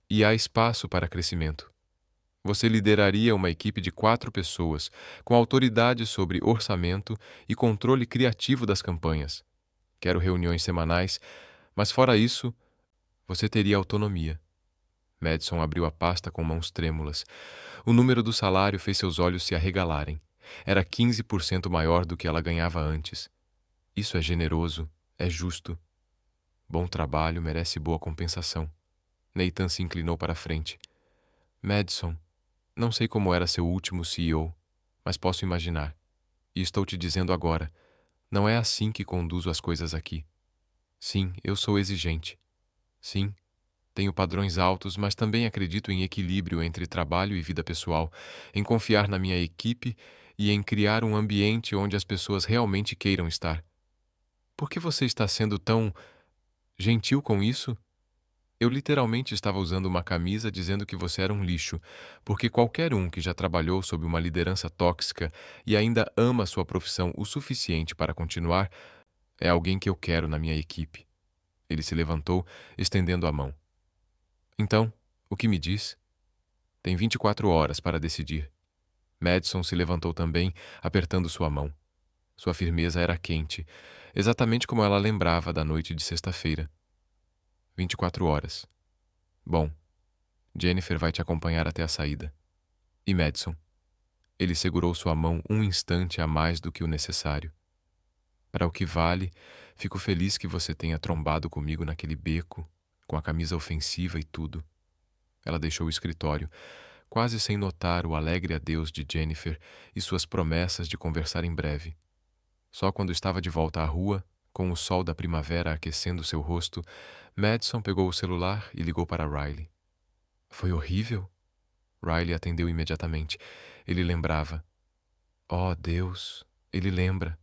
E há espaço para crescimento. Você lideraria uma equipe de 4 pessoas, com autoridade sobre orçamento e controle criativo das campanhas. Quero reuniões semanais, mas fora isso, você teria autonomia. Madison abriu a pasta com mãos trêmulas. O número do salário fez seus olhos se arregalarem. Era 15% maior do que ela ganhava antes. Isso é generoso, é justo. Bom trabalho merece boa compensação. Nathan se inclinou para a frente. Madison, não sei como era seu último CEO, mas posso imaginar. E estou te dizendo agora, não é assim que conduzo as coisas aqui. Sim, eu sou exigente. Sim, tenho padrões altos, mas também acredito em equilíbrio entre trabalho e vida pessoal, em confiar na minha equipe e em criar um ambiente onde as pessoas realmente queiram estar. Por que você está sendo tão gentil com isso? Eu literalmente estava usando uma camisa dizendo que você era um lixo, porque qualquer um que já trabalhou sob uma liderança tóxica e ainda ama sua profissão o suficiente para continuar é alguém que eu quero na minha equipe. Ele se levantou, estendendo a mão. Então, o que me diz? Tem 24 horas para decidir. Madison se levantou também, apertando sua mão. Sua firmeza era quente, exatamente como ela lembrava da noite de sexta-feira. 24 horas. Bom, Jennifer vai te acompanhar até a saída. E Madison? Ele segurou sua mão um instante a mais do que o necessário. Para o que vale, fico feliz que você tenha trombado comigo naquele beco, com a camisa ofensiva e tudo. Ela deixou o escritório, quase sem notar o alegre adeus de Jennifer e suas promessas de conversar em breve. Só quando estava de volta à rua, com o sol da primavera aquecendo seu rosto, Madison pegou o celular e ligou para Riley. Foi horrível? Riley atendeu imediatamente. Ele lembrava. Oh, Deus, ele lembra.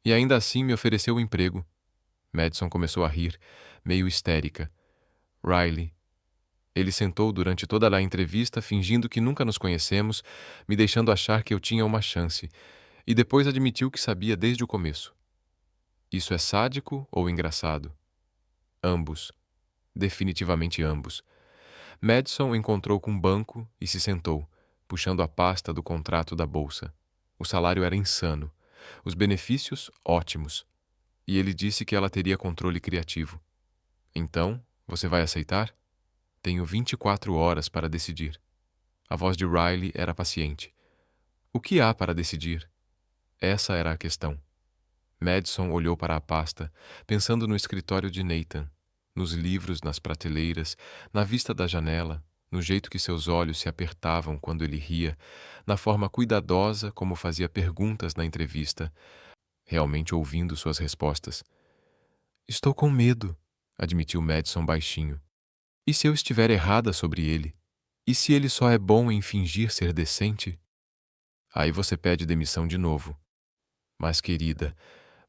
E ainda assim me ofereceu o emprego. Madison começou a rir, meio histérica. Riley. Ele sentou durante toda a entrevista, fingindo que nunca nos conhecemos, me deixando achar que eu tinha uma chance, e depois admitiu que sabia desde o começo. Isso é sádico ou engraçado? Ambos. Definitivamente ambos. Madison encontrou com um banco e se sentou, puxando a pasta do contrato da bolsa. O salário era insano. Os benefícios, ótimos. E ele disse que ela teria controle criativo. Então, você vai aceitar? Tenho 24 horas para decidir. A voz de Riley era paciente. O que há para decidir? Essa era a questão. Madison olhou para a pasta, pensando no escritório de Nathan, nos livros nas prateleiras, na vista da janela, no jeito que seus olhos se apertavam quando ele ria, na forma cuidadosa como fazia perguntas na entrevista, realmente ouvindo suas respostas. Estou com medo, admitiu Madison baixinho. E se eu estiver errada sobre ele? E se ele só é bom em fingir ser decente? Aí você pede demissão de novo. Mas, querida,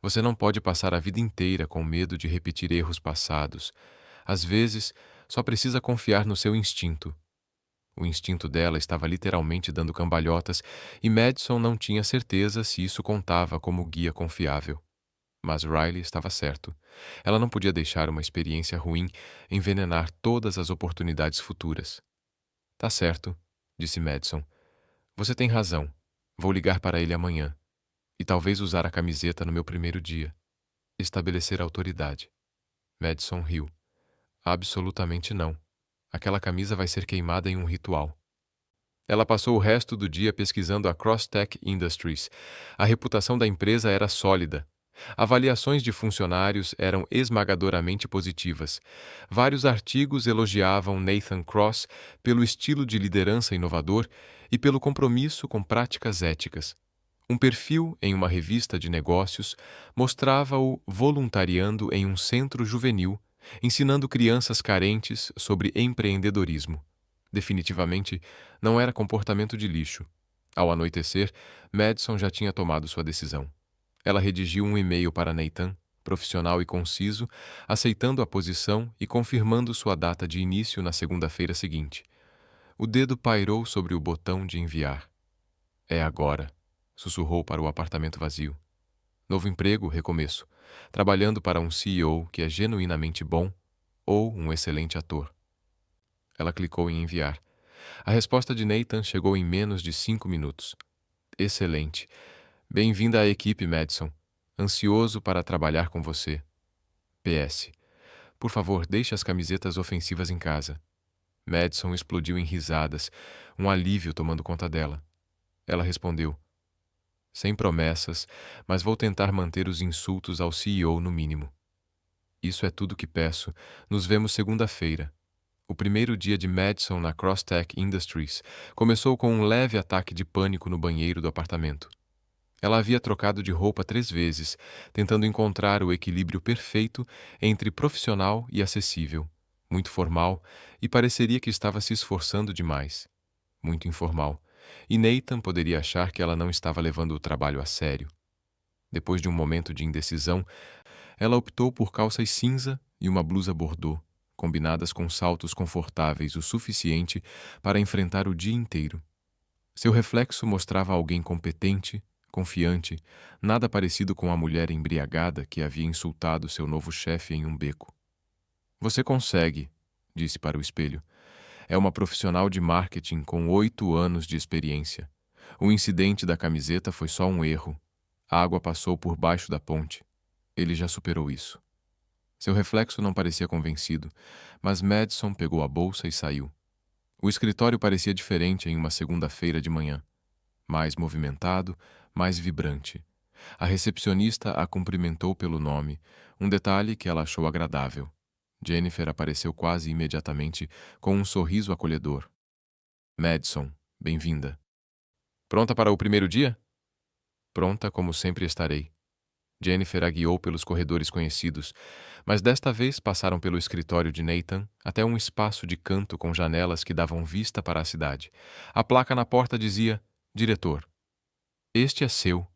você não pode passar a vida inteira com medo de repetir erros passados. Às vezes, só precisa confiar no seu instinto. O instinto dela estava literalmente dando cambalhotas e Madison não tinha certeza se isso contava como guia confiável. Mas Riley estava certo. Ela não podia deixar uma experiência ruim envenenar todas as oportunidades futuras. Tá certo, disse Madison. Você tem razão. Vou ligar para ele amanhã. E talvez usar a camiseta no meu primeiro dia. Estabelecer autoridade. Madison riu. Absolutamente não. Aquela camisa vai ser queimada em um ritual. Ela passou o resto do dia pesquisando a Crosstech Industries. A reputação da empresa era sólida. Avaliações de funcionários eram esmagadoramente positivas. Vários artigos elogiavam Nathan Cross pelo estilo de liderança inovador e pelo compromisso com práticas éticas. Um perfil em uma revista de negócios mostrava-o voluntariando em um centro juvenil, ensinando crianças carentes sobre empreendedorismo. Definitivamente, não era comportamento de lixo. Ao anoitecer, Madison já tinha tomado sua decisão. Ela redigiu um e-mail para Nathan, profissional e conciso, aceitando a posição e confirmando sua data de início na segunda-feira seguinte. O dedo pairou sobre o botão de enviar. É agora, sussurrou para o apartamento vazio. Novo emprego, recomeço. Trabalhando para um CEO que é genuinamente bom ou um excelente ator. Ela clicou em enviar. A resposta de Nathan chegou em menos de 5 minutos. Excelente. Bem-vinda à equipe, Madison. Ansioso para trabalhar com você. PS. Por favor, deixe as camisetas ofensivas em casa. Madison explodiu em risadas, um alívio tomando conta dela. Ela respondeu: sem promessas, mas vou tentar manter os insultos ao CEO no mínimo. Isso é tudo que peço. Nos vemos segunda-feira. O primeiro dia de Madison na Crosstech Industries começou com um leve ataque de pânico no banheiro do apartamento. Ela havia trocado de roupa 3 vezes, tentando encontrar o equilíbrio perfeito entre profissional e acessível, muito formal, e pareceria que estava se esforçando demais. Muito informal. E Nathan poderia achar que ela não estava levando o trabalho a sério. Depois de um momento de indecisão, ela optou por calças cinza e uma blusa bordô, combinadas com saltos confortáveis o suficiente para enfrentar o dia inteiro. Seu reflexo mostrava alguém competente, confiante, nada parecido com a mulher embriagada que havia insultado seu novo chefe em um beco. Você consegue, disse para o espelho. É uma profissional de marketing com 8 anos de experiência. O incidente da camiseta foi só um erro. A água passou por baixo da ponte. Ele já superou isso. Seu reflexo não parecia convencido, mas Madison pegou a bolsa e saiu. O escritório parecia diferente em uma segunda-feira de manhã. Mais movimentado, mais vibrante. A recepcionista a cumprimentou pelo nome, um detalhe que ela achou agradável. Jennifer apareceu quase imediatamente com um sorriso acolhedor. Madison, bem-vinda. Pronta para o primeiro dia? Pronta como sempre estarei. Jennifer a guiou pelos corredores conhecidos, mas desta vez passaram pelo escritório de Nathan até um espaço de canto com janelas que davam vista para a cidade. A placa na porta dizia: Diretor. Este é seu,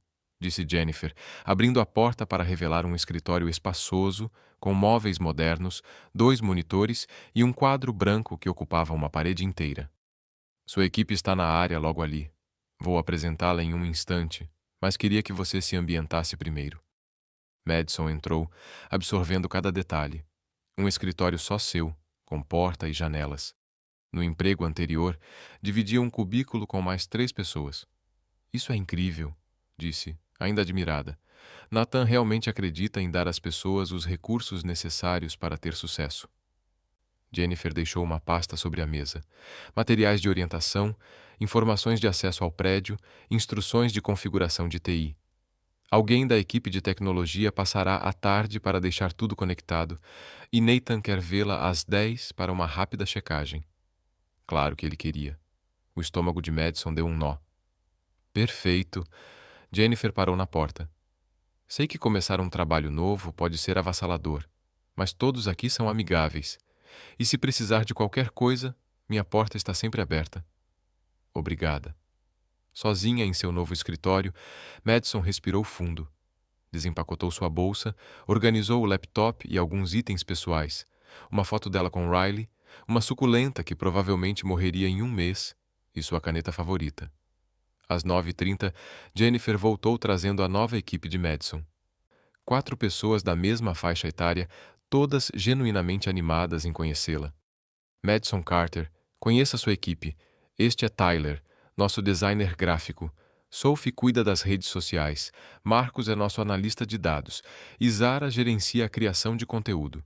disse Jennifer, abrindo a porta para revelar um escritório espaçoso, com móveis modernos, 2 monitores e um quadro branco que ocupava uma parede inteira. Sua equipe está na área logo ali. Vou apresentá-la em um instante, mas queria que você se ambientasse primeiro. Madison entrou, absorvendo cada detalhe. Um escritório só seu, com porta e janelas. No emprego anterior, dividia um cubículo com mais 3 pessoas. Isso é incrível, disse, ainda admirada. Nathan realmente acredita em dar às pessoas os recursos necessários para ter sucesso. Jennifer deixou uma pasta sobre a mesa. Materiais de orientação, informações de acesso ao prédio, instruções de configuração de TI. Alguém da equipe de tecnologia passará à tarde para deixar tudo conectado, e Nathan quer vê-la às 10 para uma rápida checagem. Claro que ele queria. O estômago de Madison deu um nó. Perfeito. Jennifer parou na porta. Sei que começar um trabalho novo pode ser avassalador, mas todos aqui são amigáveis. E se precisar de qualquer coisa, minha porta está sempre aberta. Obrigada. Sozinha em seu novo escritório, Madison respirou fundo. Desempacotou sua bolsa, organizou o laptop e alguns itens pessoais. Uma foto dela com Riley, uma suculenta que provavelmente morreria em um mês, e sua caneta favorita. Às 9h30, Jennifer voltou trazendo a nova equipe de Madison. 4 pessoas da mesma faixa etária, todas genuinamente animadas em conhecê-la. Madison Carter, conheça sua equipe. Este é Tyler, nosso designer gráfico. Sophie cuida das redes sociais. Marcos é nosso analista de dados. E Zara gerencia a criação de conteúdo.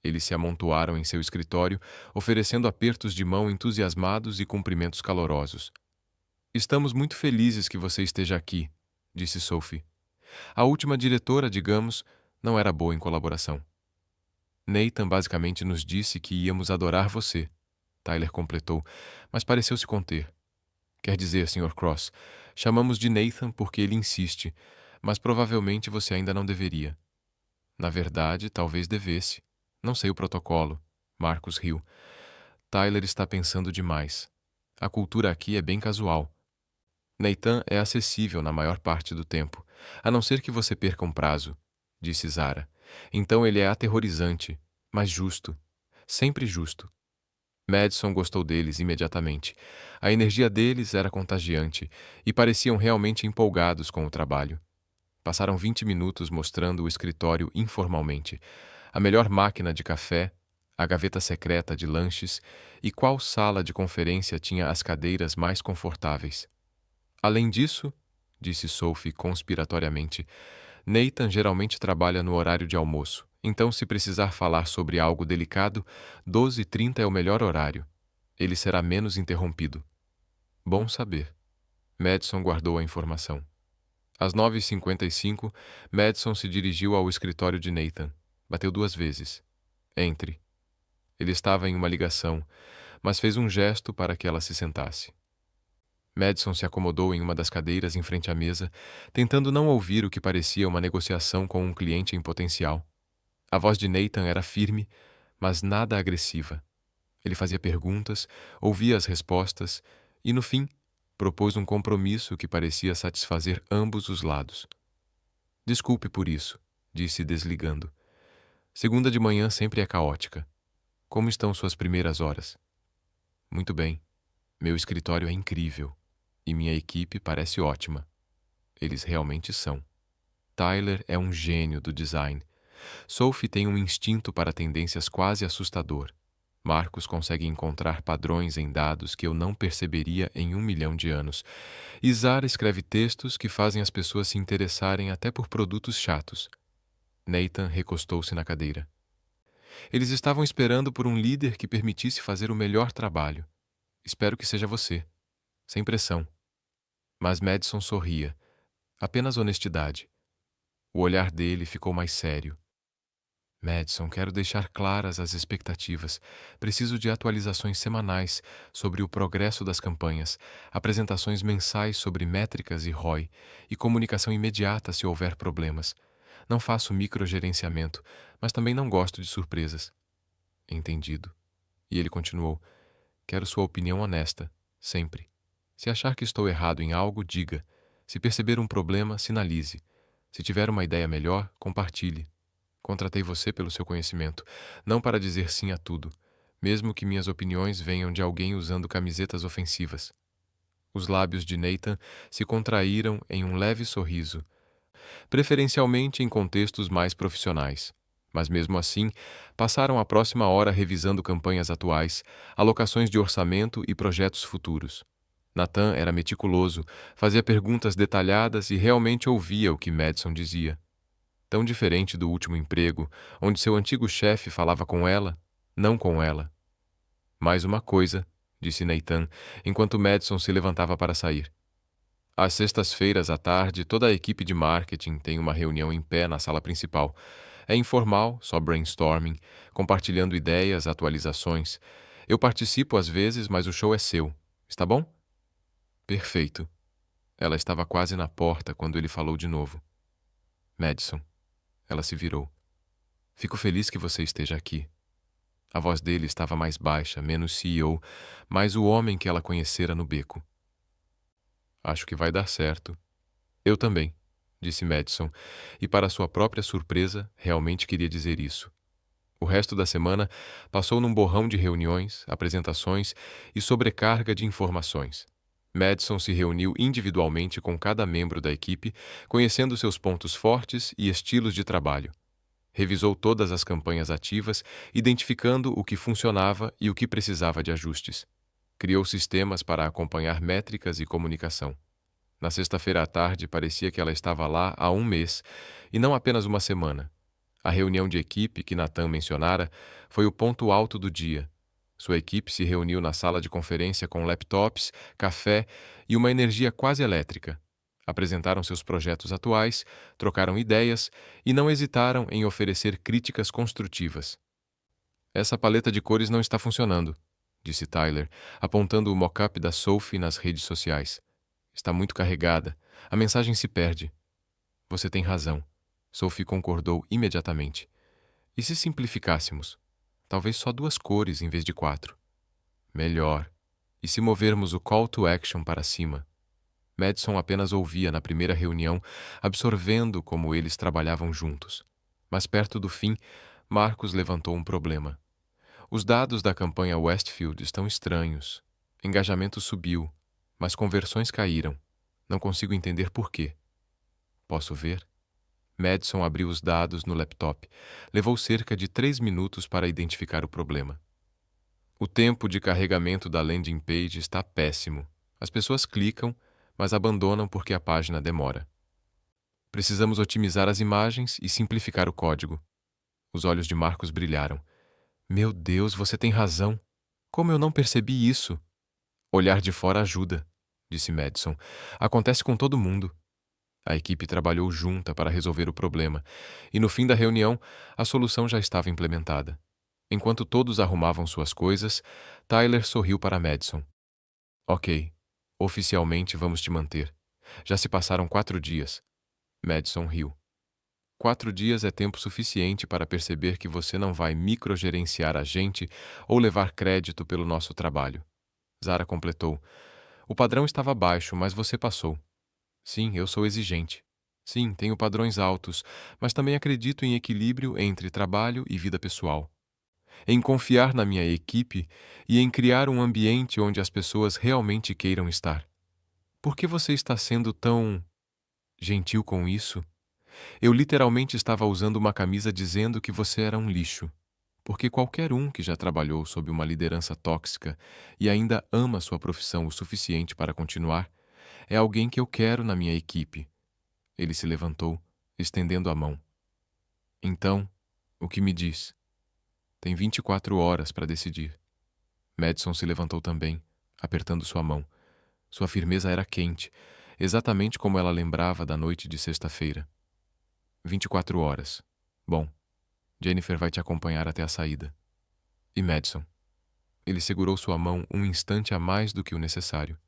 Eles se amontoaram em seu escritório, oferecendo apertos de mão entusiasmados e cumprimentos calorosos. Estamos muito felizes que você esteja aqui, disse Sophie. A última diretora, digamos, não era boa em colaboração. Nathan basicamente nos disse que íamos adorar você, Tyler completou, mas pareceu se conter. Quer dizer, Sr. Cross, chamamos de Nathan porque ele insiste, mas provavelmente você ainda não deveria. Na verdade, talvez devesse. Não sei o protocolo. Marcos riu. Tyler está pensando demais. A cultura aqui é bem casual. Nathan é acessível na maior parte do tempo, a não ser que você perca um prazo, disse Zara. Então ele é aterrorizante, mas justo. Sempre justo. Madison gostou deles imediatamente. A energia deles era contagiante e pareciam realmente empolgados com o trabalho. Passaram 20 minutos mostrando o escritório informalmente. A melhor máquina de café, a gaveta secreta de lanches e qual sala de conferência tinha as cadeiras mais confortáveis. Além disso, disse Sophie conspiratoriamente, Nathan geralmente trabalha no horário de almoço, então se precisar falar sobre algo delicado, 12h30 é o melhor horário. Ele será menos interrompido. Bom saber. Madison guardou a informação. Às 9h55, Madison se dirigiu ao escritório de Nathan. Bateu 2 vezes. Entre. Ele estava em uma ligação, mas fez um gesto para que ela se sentasse. Madison se acomodou em uma das cadeiras em frente à mesa, tentando não ouvir o que parecia uma negociação com um cliente em potencial. A voz de Nathan era firme, mas nada agressiva. Ele fazia perguntas, ouvia as respostas e, no fim, propôs um compromisso que parecia satisfazer ambos os lados. Desculpe por isso, disse desligando. Segunda de manhã sempre é caótica. Como estão suas primeiras horas? Muito bem. Meu escritório é incrível. E minha equipe parece ótima. Eles realmente são. Tyler é um gênio do design. Sophie tem um instinto para tendências quase assustador. Marcos consegue encontrar padrões em dados que eu não perceberia em 1 milhão de anos. E Zara escreve textos que fazem as pessoas se interessarem até por produtos chatos. Nathan recostou-se na cadeira. Eles estavam esperando por um líder que permitisse fazer o melhor trabalho. Espero que seja você. Sem pressão. Mas Madison sorria. Apenas honestidade. O olhar dele ficou mais sério. Madison, quero deixar claras as expectativas. Preciso de atualizações semanais sobre o progresso das campanhas, apresentações mensais sobre métricas e ROI e comunicação imediata se houver problemas. Não faço microgerenciamento, mas também não gosto de surpresas. Entendido. E ele continuou. Quero sua opinião honesta, sempre. Se achar que estou errado em algo, diga. Se perceber um problema, sinalize. Se tiver uma ideia melhor, compartilhe. Contratei você pelo seu conhecimento, não para dizer sim a tudo, mesmo que minhas opiniões venham de alguém usando camisetas ofensivas. Os lábios de Nathan se contraíram em um leve sorriso, preferencialmente em contextos mais profissionais. Mas mesmo assim, passaram a próxima hora revisando campanhas atuais, alocações de orçamento e projetos futuros. Nathan era meticuloso, fazia perguntas detalhadas e realmente ouvia o que Madison dizia. Tão diferente do último emprego, onde seu antigo chefe falava com ela, não com ela. Mais uma coisa, disse Nathan, enquanto Madison se levantava para sair. Às sextas-feiras à tarde, toda a equipe de marketing tem uma reunião em pé na sala principal. É informal, só brainstorming, compartilhando ideias, atualizações. Eu participo às vezes, mas o show é seu. Está bom? Perfeito. Ela estava quase na porta quando ele falou de novo. Madison. Ela se virou. Fico feliz que você esteja aqui. A voz dele estava mais baixa, menos CEO, mais o homem que ela conhecera no beco. Acho que vai dar certo. Eu também, disse Madison, e para sua própria surpresa, realmente queria dizer isso. O resto da semana passou num borrão de reuniões, apresentações e sobrecarga de informações. Madison se reuniu individualmente com cada membro da equipe, conhecendo seus pontos fortes e estilos de trabalho. Revisou todas as campanhas ativas, identificando o que funcionava e o que precisava de ajustes. Criou sistemas para acompanhar métricas e comunicação. Na sexta-feira à tarde, parecia que ela estava lá há 1 mês, e não apenas uma semana. A reunião de equipe que Nathan mencionara foi o ponto alto do dia. Sua equipe se reuniu na sala de conferência com laptops, café e uma energia quase elétrica. Apresentaram seus projetos atuais, trocaram ideias e não hesitaram em oferecer críticas construtivas. Essa paleta de cores não está funcionando, disse Tyler, apontando o mock-up da Sophie nas redes sociais. Está muito carregada. A mensagem se perde. Você tem razão. Sophie concordou imediatamente. E se simplificássemos? Talvez só 2 cores em vez de 4. Melhor. E se movermos o call to action para cima? Madison apenas ouvia na primeira reunião, absorvendo como eles trabalhavam juntos. Mas perto do fim, Marcos levantou um problema. Os dados da campanha Westfield estão estranhos. Engajamento subiu, mas conversões caíram. Não consigo entender por quê. Posso ver? Madison abriu os dados no laptop. Levou cerca de 3 minutos para identificar o problema. O tempo de carregamento da landing page está péssimo. As pessoas clicam, mas abandonam porque a página demora. Precisamos otimizar as imagens e simplificar o código. Os olhos de Marcos brilharam. Meu Deus, você tem razão. Como eu não percebi isso? Olhar de fora ajuda, disse Madison. Acontece com todo mundo. A equipe trabalhou junta para resolver o problema, e no fim da reunião, a solução já estava implementada. Enquanto todos arrumavam suas coisas, Tyler sorriu para Madison. Ok, oficialmente vamos te manter. Já se passaram 4 dias. Madison riu. 4 dias é tempo suficiente para perceber que você não vai microgerenciar a gente ou levar crédito pelo nosso trabalho. Zara completou. O padrão estava baixo, mas você passou. Sim, eu sou exigente. Sim, tenho padrões altos, mas também acredito em equilíbrio entre trabalho e vida pessoal. Em confiar na minha equipe e em criar um ambiente onde as pessoas realmente queiram estar. Por que você está sendo tão gentil com isso? Eu literalmente estava usando uma camisa dizendo que você era um lixo. Porque qualquer um que já trabalhou sob uma liderança tóxica e ainda ama sua profissão o suficiente para continuar, é alguém que eu quero na minha equipe. Ele se levantou, estendendo a mão. Então, o que me diz? Tem 24 horas para decidir. Madison se levantou também, apertando sua mão. Sua firmeza era quente, exatamente como ela lembrava da noite de sexta-feira. 24 horas. Bom, Jennifer vai te acompanhar até a saída. E Madison? Ele segurou sua mão um instante a mais do que o necessário.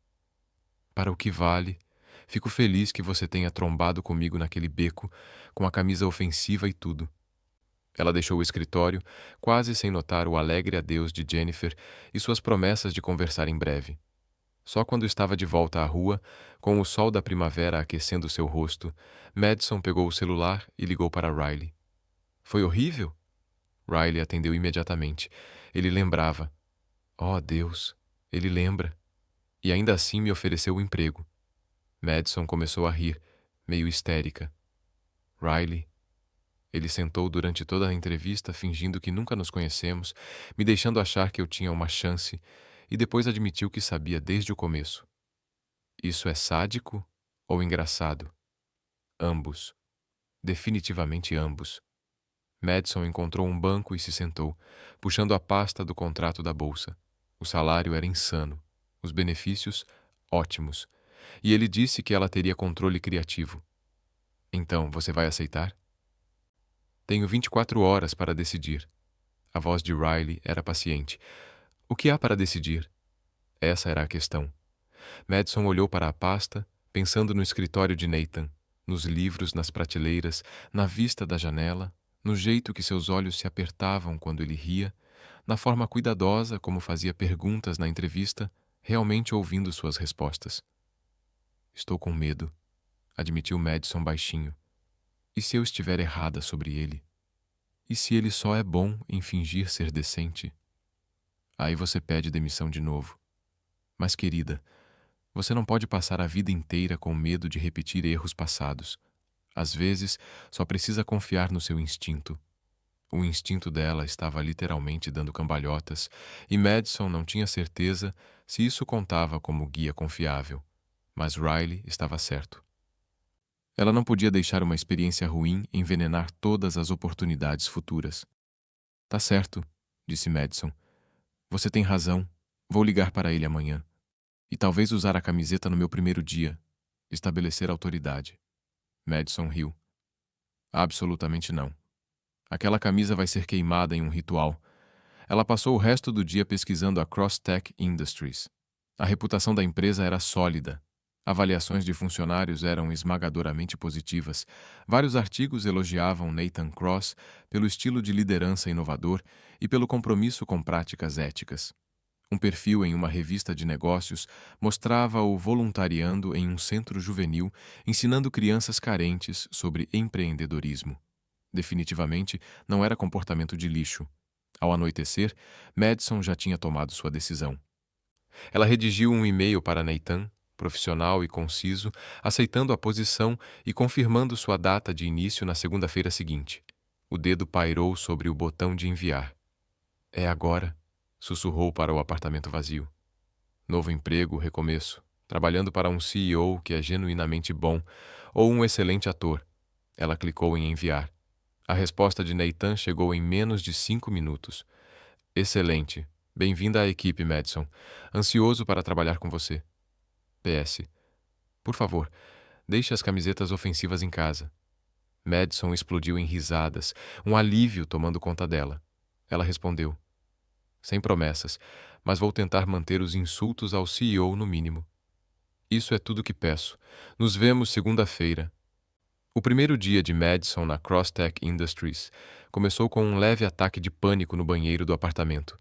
Para o que vale, fico feliz que você tenha trombado comigo naquele beco, com a camisa ofensiva e tudo. Ela deixou o escritório, quase sem notar o alegre adeus de Jennifer e suas promessas de conversar em breve. Só quando estava de volta à rua, com o sol da primavera aquecendo seu rosto, Madison pegou o celular e ligou para Riley. Foi horrível? Riley atendeu imediatamente. Ele lembrava. Oh, Deus, ele lembra. E ainda assim me ofereceu o emprego. Madison começou a rir, meio histérica. Riley. Ele sentou durante toda a entrevista fingindo que nunca nos conhecemos, me deixando achar que eu tinha uma chance, e depois admitiu que sabia desde o começo. Isso é sádico ou engraçado? Ambos. Definitivamente ambos. Madison encontrou um banco e se sentou, puxando a pasta do contrato da bolsa. O salário era insano. Os benefícios, ótimos. E ele disse que ela teria controle criativo. Então, você vai aceitar? Tenho 24 horas para decidir. A voz de Riley era paciente. O que há para decidir? Essa era a questão. Madison olhou para a pasta, pensando no escritório de Nathan, nos livros nas prateleiras, na vista da janela, no jeito que seus olhos se apertavam quando ele ria, na forma cuidadosa como fazia perguntas na entrevista, realmente ouvindo suas respostas. Estou com medo, admitiu Madison baixinho. E se eu estiver errada sobre ele? E se ele só é bom em fingir ser decente? Aí você pede demissão de novo. Mas, querida, você não pode passar a vida inteira com medo de repetir erros passados. Às vezes, só precisa confiar no seu instinto. O instinto dela estava literalmente dando cambalhotas, e Madison não tinha certeza se isso contava como guia confiável. Mas Riley estava certo. Ela não podia deixar uma experiência ruim envenenar todas as oportunidades futuras. Tá certo, disse Madison. Você tem razão. Vou ligar para ele amanhã. E talvez usar a camiseta no meu primeiro dia. Estabelecer autoridade. Madison riu. Absolutamente não. Aquela camisa vai ser queimada em um ritual. Ela passou o resto do dia pesquisando a Crosstech Industries. A reputação da empresa era sólida. Avaliações de funcionários eram esmagadoramente positivas. Vários artigos elogiavam Nathan Cross pelo estilo de liderança inovador e pelo compromisso com práticas éticas. Um perfil em uma revista de negócios mostrava-o voluntariando em um centro juvenil, ensinando crianças carentes sobre empreendedorismo. Definitivamente não era comportamento de lixo. Ao anoitecer, Madison já tinha tomado sua decisão. Ela redigiu um e-mail para Nathan, profissional e conciso, aceitando a posição e confirmando sua data de início na segunda-feira seguinte. O dedo pairou sobre o botão de enviar. É agora, sussurrou para o apartamento vazio. Novo emprego, recomeço. Trabalhando para um CEO que é genuinamente bom ou um excelente ator. Ela clicou em enviar. A resposta de Nathan chegou em menos de 5 minutos. Excelente. Bem-vinda à equipe, Madison. Ansioso para trabalhar com você. PS. Por favor, deixe as camisetas ofensivas em casa. Madison explodiu em risadas, um alívio tomando conta dela. Ela respondeu. Sem promessas, mas vou tentar manter os insultos ao CEO no mínimo. Isso é tudo que peço. Nos vemos segunda-feira. O primeiro dia de Madison na Crosstech Industries começou com um leve ataque de pânico no banheiro do apartamento.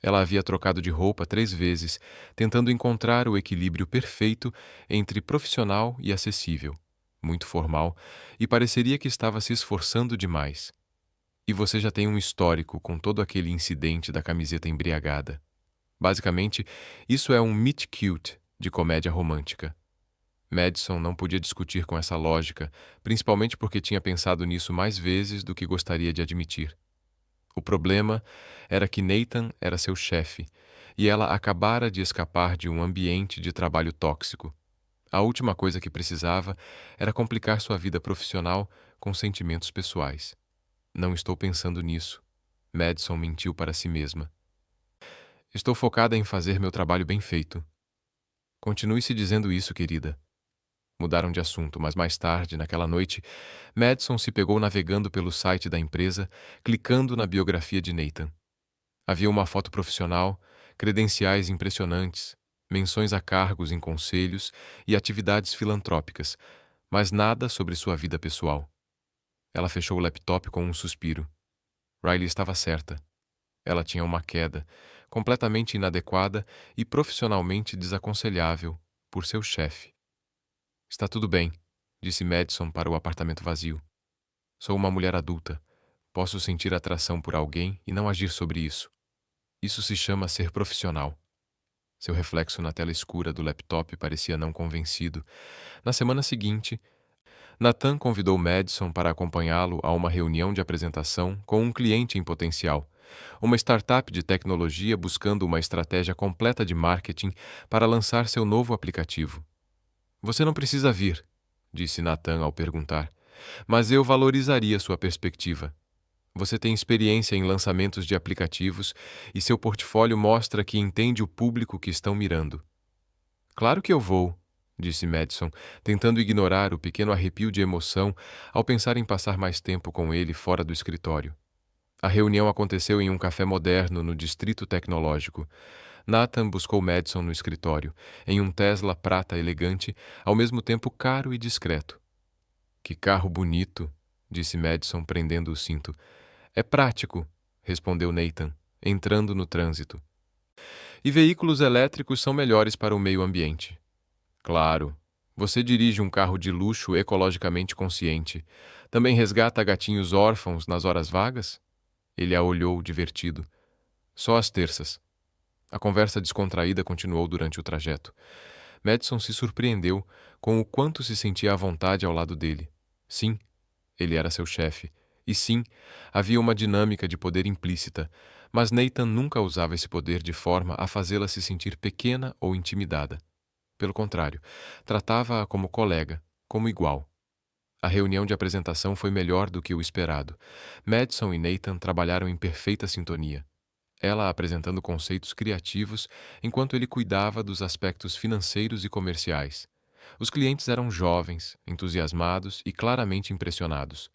Ela havia trocado de roupa 3 vezes, tentando encontrar o equilíbrio perfeito entre profissional e acessível, muito formal, e pareceria que estava se esforçando demais. E você já tem um histórico com todo aquele incidente da camiseta embriagada. Basicamente, isso é um meet cute de comédia romântica. Madison não podia discutir com essa lógica, principalmente porque tinha pensado nisso mais vezes do que gostaria de admitir. O problema era que Nathan era seu chefe, e ela acabara de escapar de um ambiente de trabalho tóxico. A última coisa que precisava era complicar sua vida profissional com sentimentos pessoais. Não estou pensando nisso. Madison mentiu para si mesma. Estou focada em fazer meu trabalho bem feito. Continue se dizendo isso, querida. Mudaram de assunto, mas mais tarde, naquela noite, Madison se pegou navegando pelo site da empresa, clicando na biografia de Nathan. Havia uma foto profissional, credenciais impressionantes, menções a cargos em conselhos e atividades filantrópicas, mas nada sobre sua vida pessoal. Ela fechou o laptop com um suspiro. Riley estava certa. Ela tinha uma queda, completamente inadequada e profissionalmente desaconselhável, por seu chefe. Está tudo bem, disse Madison para o apartamento vazio. Sou uma mulher adulta. Posso sentir atração por alguém e não agir sobre isso. Isso se chama ser profissional. Seu reflexo na tela escura do laptop parecia não convencido. Na semana seguinte, Nathan convidou Madison para acompanhá-lo a uma reunião de apresentação com um cliente em potencial, uma startup de tecnologia buscando uma estratégia completa de marketing para lançar seu novo aplicativo. Você não precisa vir, disse Nathan ao perguntar, mas eu valorizaria sua perspectiva. Você tem experiência em lançamentos de aplicativos e seu portfólio mostra que entende o público que estão mirando. Claro que eu vou, disse Madison, tentando ignorar o pequeno arrepio de emoção ao pensar em passar mais tempo com ele fora do escritório. A reunião aconteceu em um café moderno no distrito tecnológico. Nathan buscou Madison no escritório, em um Tesla prata elegante, ao mesmo tempo caro e discreto. Que carro bonito, disse Madison, prendendo o cinto. É prático, respondeu Nathan, entrando no trânsito. E veículos elétricos são melhores para o meio ambiente. Claro. Você dirige um carro de luxo ecologicamente consciente. Também resgata gatinhos órfãos nas horas vagas? Ele a olhou, divertido. Só às terças. A conversa descontraída continuou durante o trajeto. Madison se surpreendeu com o quanto se sentia à vontade ao lado dele. Sim, ele era seu chefe. E sim, havia uma dinâmica de poder implícita, mas Nathan nunca usava esse poder de forma a fazê-la se sentir pequena ou intimidada. Pelo contrário, tratava-a como colega, como igual. A reunião de apresentação foi melhor do que o esperado. Madison e Nathan trabalharam em perfeita sintonia. Ela apresentando conceitos criativos, enquanto ele cuidava dos aspectos financeiros e comerciais. Os clientes eram jovens, entusiasmados e claramente impressionados.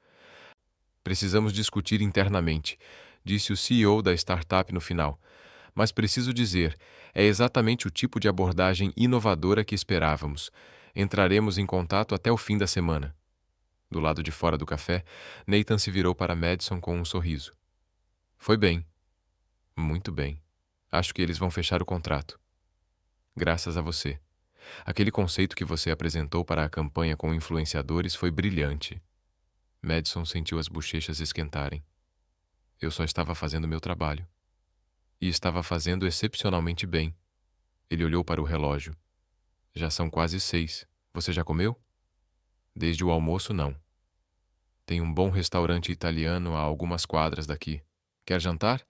Precisamos discutir internamente, disse o CEO da startup no final. Mas preciso dizer, é exatamente o tipo de abordagem inovadora que esperávamos. Entraremos em contato até o fim da semana. Do lado de fora do café, Nathan se virou para Madison com um sorriso. Foi bem. Muito bem. Acho que eles vão fechar o contrato. Graças a você. Aquele conceito que você apresentou para a campanha com influenciadores foi brilhante. Madison sentiu as bochechas esquentarem. Eu só estava fazendo meu trabalho. E estava fazendo excepcionalmente bem. Ele olhou para o relógio. Já são quase 6. Você já comeu? Desde o almoço, não. Tem um bom restaurante italiano a algumas quadras daqui. Quer jantar?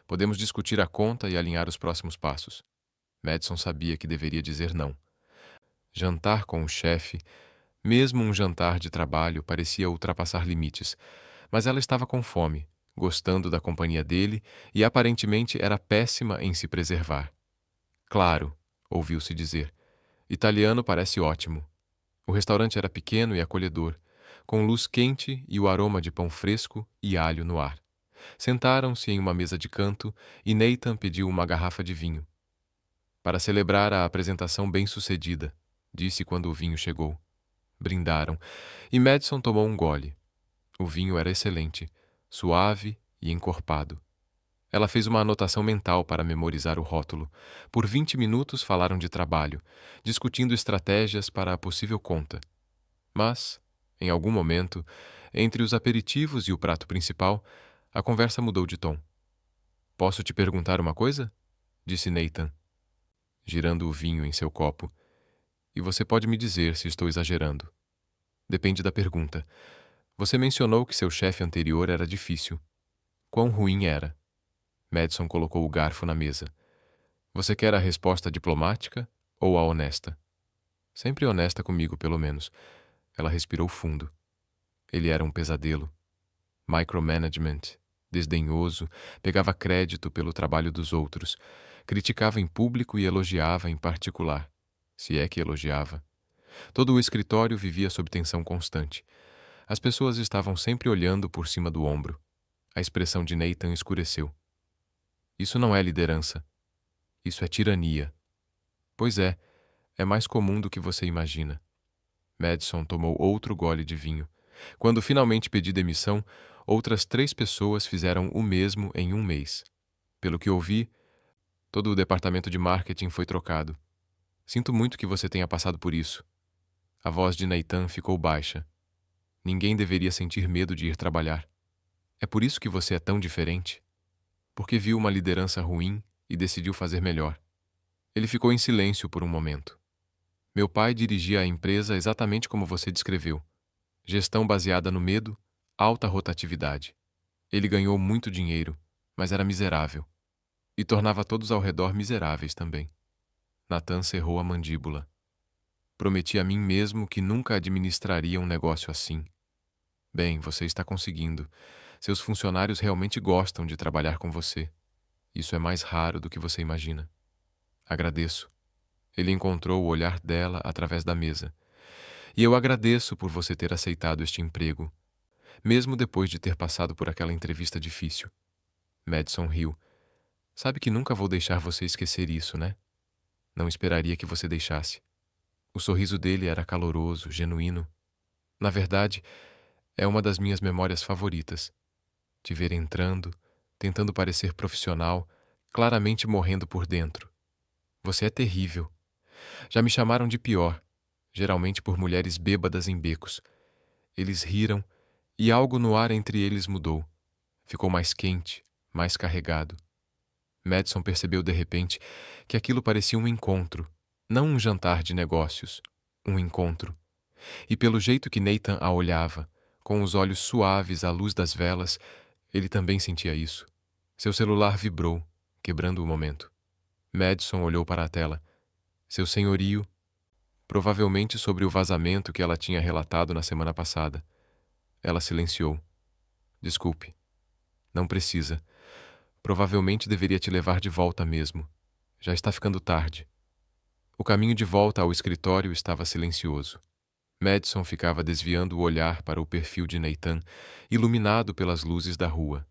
Podemos discutir a conta e alinhar os próximos passos. Madison sabia que deveria dizer não. Jantar com o chefe, mesmo um jantar de trabalho, parecia ultrapassar limites, mas ela estava com fome, gostando da companhia dele e aparentemente era péssima em se preservar. Claro, ouviu-se dizer. Italiano parece ótimo. O restaurante era pequeno e acolhedor, com luz quente e o aroma de pão fresco e alho no ar. Sentaram-se em uma mesa de canto e Nathan pediu uma garrafa de vinho. Para celebrar a apresentação bem-sucedida, disse quando o vinho chegou. Brindaram, e Madison tomou um gole. O vinho era excelente, suave e encorpado. Ela fez uma anotação mental para memorizar o rótulo. Por 20 minutos falaram de trabalho, discutindo estratégias para a possível conta. Mas, em algum momento, entre os aperitivos e o prato principal, a conversa mudou de tom. Posso te perguntar uma coisa? Disse Nathan, girando o vinho em seu copo. E você pode me dizer se estou exagerando. Depende da pergunta. Você mencionou que seu chefe anterior era difícil. Quão ruim era? Madison colocou o garfo na mesa. Você quer a resposta diplomática ou a honesta? Sempre honesta comigo, pelo menos. Ela respirou fundo. Ele era um pesadelo. Micromanagement, desdenhoso, pegava crédito pelo trabalho dos outros, criticava em público e elogiava em particular, se é que elogiava. Todo o escritório vivia sob tensão constante. As pessoas estavam sempre olhando por cima do ombro. A expressão de Nathan escureceu. Isso não é liderança. Isso é tirania. Pois é mais comum do que você imagina. Madison tomou outro gole de vinho. Quando finalmente pedi demissão, outras 3 pessoas fizeram o mesmo em um mês. Pelo que ouvi, todo o departamento de marketing foi trocado. Sinto muito que você tenha passado por isso. A voz de Nathan ficou baixa. Ninguém deveria sentir medo de ir trabalhar. É por isso que você é tão diferente? Porque viu uma liderança ruim e decidiu fazer melhor. Ele ficou em silêncio por um momento. Meu pai dirigia a empresa exatamente como você descreveu. Gestão baseada no medo, alta rotatividade. Ele ganhou muito dinheiro, mas era miserável. E tornava todos ao redor miseráveis também. Nathan cerrou a mandíbula. Prometi a mim mesmo que nunca administraria um negócio assim. Bem, você está conseguindo. Seus funcionários realmente gostam de trabalhar com você. Isso é mais raro do que você imagina. Agradeço. Ele encontrou o olhar dela através da mesa. E eu agradeço por você ter aceitado este emprego, mesmo depois de ter passado por aquela entrevista difícil. Madison riu. Sabe que nunca vou deixar você esquecer isso, né? Não esperaria que você deixasse. O sorriso dele era caloroso, genuíno. Na verdade, é uma das minhas memórias favoritas. Te ver entrando, tentando parecer profissional, claramente morrendo por dentro. Você é terrível. Já me chamaram de pior, geralmente por mulheres bêbadas em becos. Eles riram e algo no ar entre eles mudou. Ficou mais quente, mais carregado. Madison percebeu de repente que aquilo parecia um encontro, não um jantar de negócios, um encontro. E pelo jeito que Nathan a olhava, com os olhos suaves à luz das velas, ele também sentia isso. Seu celular vibrou, quebrando o momento. Madison olhou para a tela. Seu senhorio, provavelmente sobre o vazamento que ela tinha relatado na semana passada. Ela silenciou. Desculpe. Não precisa. Provavelmente deveria te levar de volta mesmo. Já está ficando tarde. O caminho de volta ao escritório estava silencioso. Madison ficava desviando o olhar para o perfil de Nathan, iluminado pelas luzes da rua.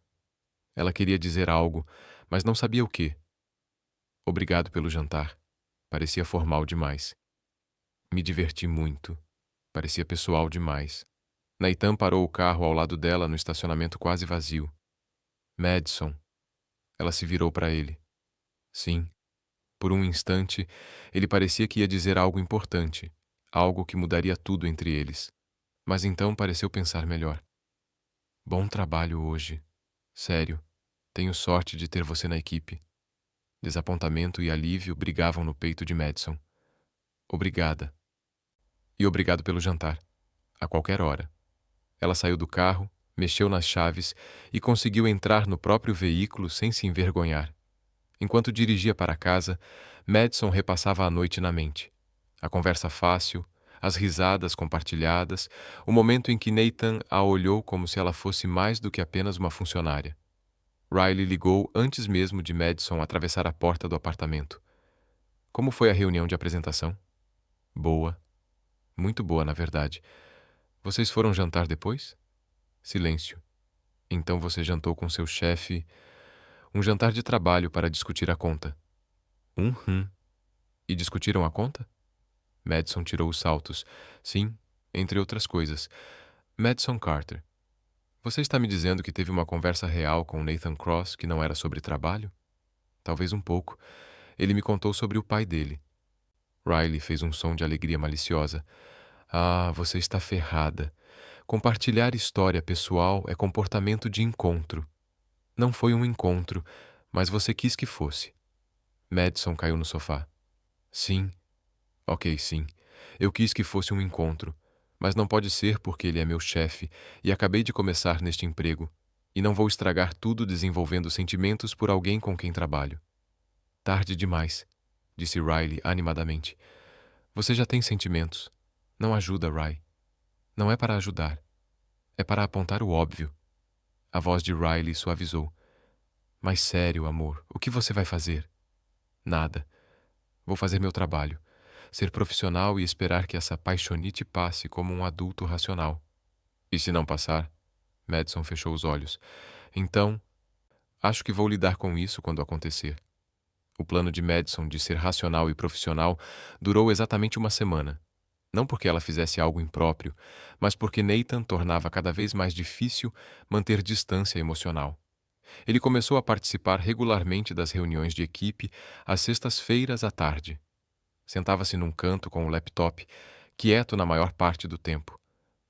Ela queria dizer algo, mas não sabia o quê. Obrigado pelo jantar. Parecia formal demais. Me diverti muito. Parecia pessoal demais. Nathan parou o carro ao lado dela no estacionamento quase vazio. Madison. Ela se virou para ele. Sim. Por um instante, ele parecia que ia dizer algo importante, algo que mudaria tudo entre eles. Mas então pareceu pensar melhor. Bom trabalho hoje. Sério. Tenho sorte de ter você na equipe. Desapontamento e alívio brigavam no peito de Madison. Obrigada. E obrigado pelo jantar. A qualquer hora. Ela saiu do carro, mexeu nas chaves e conseguiu entrar no próprio veículo sem se envergonhar. Enquanto dirigia para casa, Madison repassava a noite na mente. A conversa fácil, as risadas compartilhadas, o momento em que Nathan a olhou como se ela fosse mais do que apenas uma funcionária. Riley ligou antes mesmo de Madison atravessar a porta do apartamento. Como foi a reunião de apresentação? Boa. Muito boa, na verdade. Vocês foram jantar depois? Silêncio. Então você jantou com seu chefe. Um jantar de trabalho para discutir a conta. E discutiram a conta? Madison tirou os saltos. Sim, entre outras coisas. Madison Carter. Você está me dizendo que teve uma conversa real com Nathan Cross que não era sobre trabalho? Talvez um pouco. Ele me contou sobre o pai dele. Riley fez um som de alegria maliciosa. Ah, você está ferrada. Compartilhar história pessoal é comportamento de encontro. Não foi um encontro, mas você quis que fosse. Madison caiu no sofá. Sim. Ok, sim. Eu quis que fosse um encontro, mas não pode ser porque ele é meu chefe e acabei de começar neste emprego, e não vou estragar tudo desenvolvendo sentimentos por alguém com quem trabalho. Tarde demais, disse Riley animadamente. Você já tem sentimentos. Não ajuda, Ry. Não é para ajudar. É para apontar o óbvio. A voz de Riley suavizou. Mas sério, amor, o que você vai fazer? Nada. Vou fazer meu trabalho. Ser profissional e esperar que essa paixonite passe como um adulto racional. E se não passar? Madison fechou os olhos. Então, acho que vou lidar com isso quando acontecer. O plano de Madison de ser racional e profissional durou exatamente uma semana. Não porque ela fizesse algo impróprio, mas porque Nathan tornava cada vez mais difícil manter distância emocional. Ele começou a participar regularmente das reuniões de equipe às sextas-feiras à tarde. Sentava-se num canto com o laptop, quieto na maior parte do tempo.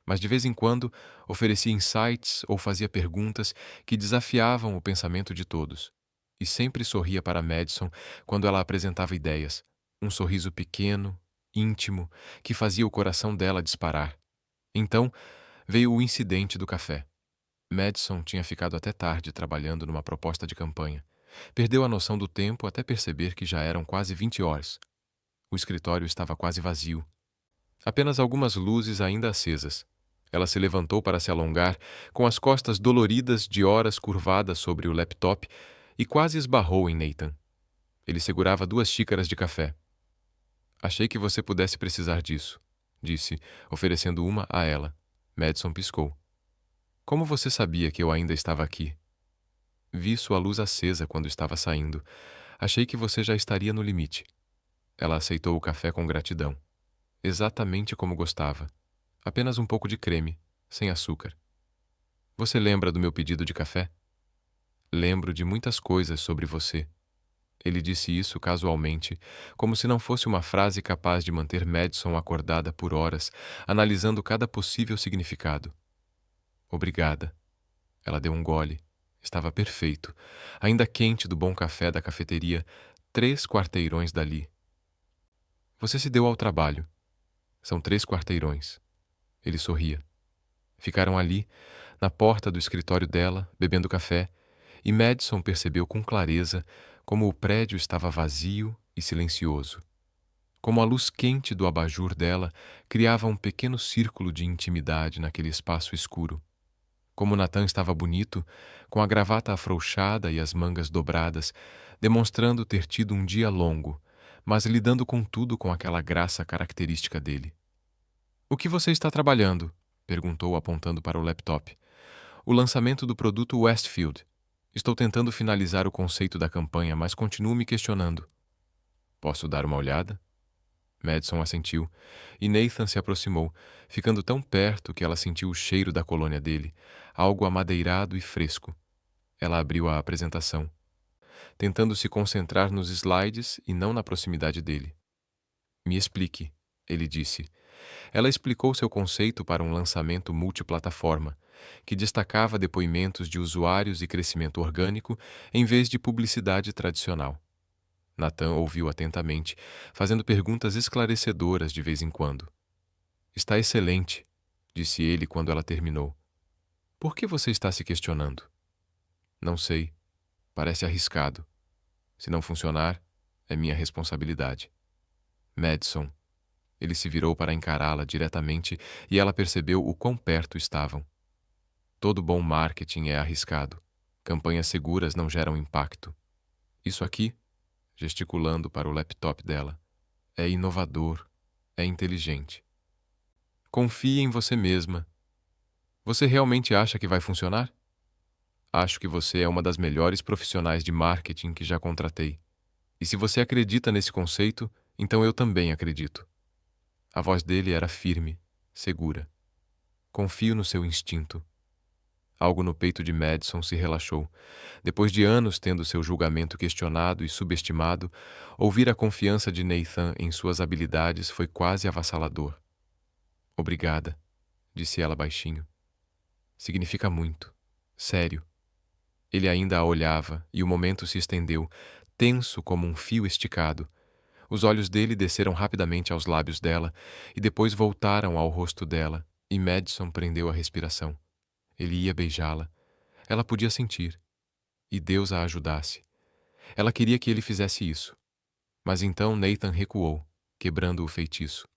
Mas de vez em quando oferecia insights ou fazia perguntas que desafiavam o pensamento de todos. E sempre sorria para Madison quando ela apresentava ideias. Um sorriso pequeno, íntimo, que fazia o coração dela disparar. Então veio o incidente do café. Madison tinha ficado até tarde trabalhando numa proposta de campanha. Perdeu a noção do tempo até perceber que já eram quase 20 horas. O escritório estava quase vazio. Apenas algumas luzes ainda acesas. Ela se levantou para se alongar, com as costas doloridas de horas curvadas sobre o laptop, e quase esbarrou em Nathan. Ele segurava 2 xícaras de café. Achei que você pudesse precisar disso, disse, oferecendo uma a ela. Madison piscou. Como você sabia que eu ainda estava aqui? Vi sua luz acesa quando estava saindo. Achei que você já estaria no limite. Ela aceitou o café com gratidão. Exatamente como gostava. Apenas um pouco de creme, sem açúcar. Você lembra do meu pedido de café? Lembro de muitas coisas sobre você. Ele disse isso casualmente, como se não fosse uma frase capaz de manter Madison acordada por horas, analisando cada possível significado. Obrigada. Ela deu um gole. Estava perfeito, ainda quente do bom café da cafeteria, 3 quarteirões dali. Você se deu ao trabalho. São 3 quarteirões. Ele sorria. Ficaram ali, na porta do escritório dela, bebendo café, e Madison percebeu com clareza como o prédio estava vazio e silencioso. Como a luz quente do abajur dela criava um pequeno círculo de intimidade naquele espaço escuro. Como Nathan estava bonito, com a gravata afrouxada e as mangas dobradas, demonstrando ter tido um dia longo, mas lidando com tudo com aquela graça característica dele. O que você está trabalhando? Perguntou apontando para o laptop. O lançamento do produto Westfield. Estou tentando finalizar o conceito da campanha, mas continuo me questionando. Posso dar uma olhada? Madison assentiu, e Nathan se aproximou, ficando tão perto que ela sentiu o cheiro da colônia dele, algo amadeirado e fresco. Ela abriu a apresentação, tentando se concentrar nos slides e não na proximidade dele. Me explique, ele disse. Ela explicou seu conceito para um lançamento multiplataforma, que destacava depoimentos de usuários e crescimento orgânico em vez de publicidade tradicional. Nathan ouviu atentamente, fazendo perguntas esclarecedoras de vez em quando. Está excelente, disse ele quando ela terminou. Por que você está se questionando? Não sei. Parece arriscado. Se não funcionar, é minha responsabilidade. Madison. Ele se virou para encará-la diretamente e ela percebeu o quão perto estavam. Todo bom marketing é arriscado. Campanhas seguras não geram impacto. Isso aqui, gesticulando para o laptop dela, é inovador, é inteligente. Confie em você mesma. Você realmente acha que vai funcionar? Acho que você é uma das melhores profissionais de marketing que já contratei. E se você acredita nesse conceito, então eu também acredito. A voz dele era firme, segura. Confio no seu instinto. Algo no peito de Madison se relaxou. Depois de anos tendo seu julgamento questionado e subestimado, ouvir a confiança de Nathan em suas habilidades foi quase avassalador. Obrigada, disse ela baixinho. Significa muito. Sério. Ele ainda a olhava e o momento se estendeu, tenso como um fio esticado. Os olhos dele desceram rapidamente aos lábios dela e depois voltaram ao rosto dela, e Madison prendeu a respiração. Ele ia beijá-la. Ela podia sentir. E Deus a ajudasse. Ela queria que ele fizesse isso. Mas então Nathan recuou, quebrando o feitiço.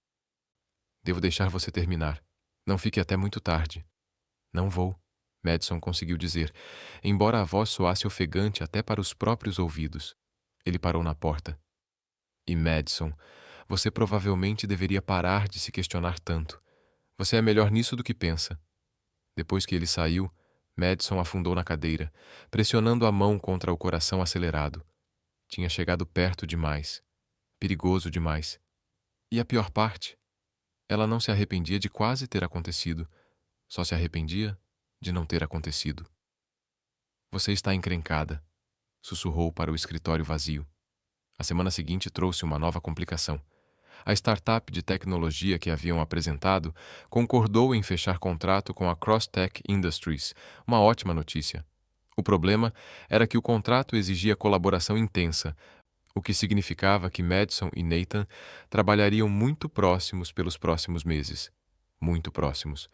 Devo deixar você terminar. Não fique até muito tarde. Não vou, Madison conseguiu dizer, embora a voz soasse ofegante até para os próprios ouvidos. Ele parou na porta. E Madison, você provavelmente deveria parar de se questionar tanto. Você é melhor nisso do que pensa. Depois que ele saiu, Madison afundou na cadeira, pressionando a mão contra o coração acelerado. Tinha chegado perto demais. Perigoso demais. E a pior parte? Ela não se arrependia de quase ter acontecido. Só se arrependia de não ter acontecido. Você está encrencada, sussurrou para o escritório vazio. A semana seguinte trouxe uma nova complicação. A startup de tecnologia que haviam apresentado concordou em fechar contrato com a Crosstech Industries, uma ótima notícia. O problema era que o contrato exigia colaboração intensa, o que significava que Madison e Nathan trabalhariam muito próximos pelos próximos meses. Muito próximos.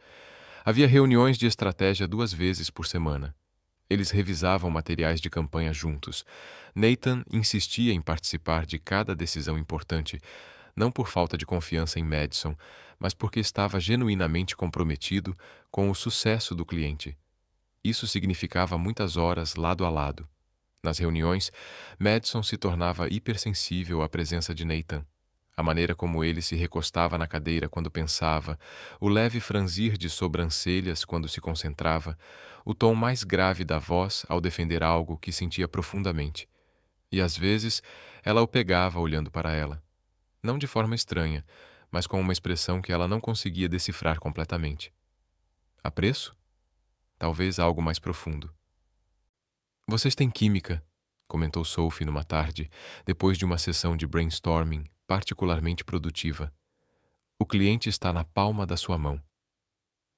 Havia reuniões de estratégia 2 vezes por semana. Eles revisavam materiais de campanha juntos. Nathan insistia em participar de cada decisão importante, não por falta de confiança em Madison, mas porque estava genuinamente comprometido com o sucesso do cliente. Isso significava muitas horas lado a lado. Nas reuniões, Madison se tornava hipersensível à presença de Nathan. A maneira como ele se recostava na cadeira quando pensava, o leve franzir de sobrancelhas quando se concentrava, o tom mais grave da voz ao defender algo que sentia profundamente. E às vezes, ela o pegava olhando para ela. Não de forma estranha, mas com uma expressão que ela não conseguia decifrar completamente. Apreço? Talvez algo mais profundo. Vocês têm química, comentou Sophie numa tarde, depois de uma sessão de brainstorming particularmente produtiva. O cliente está na palma da sua mão.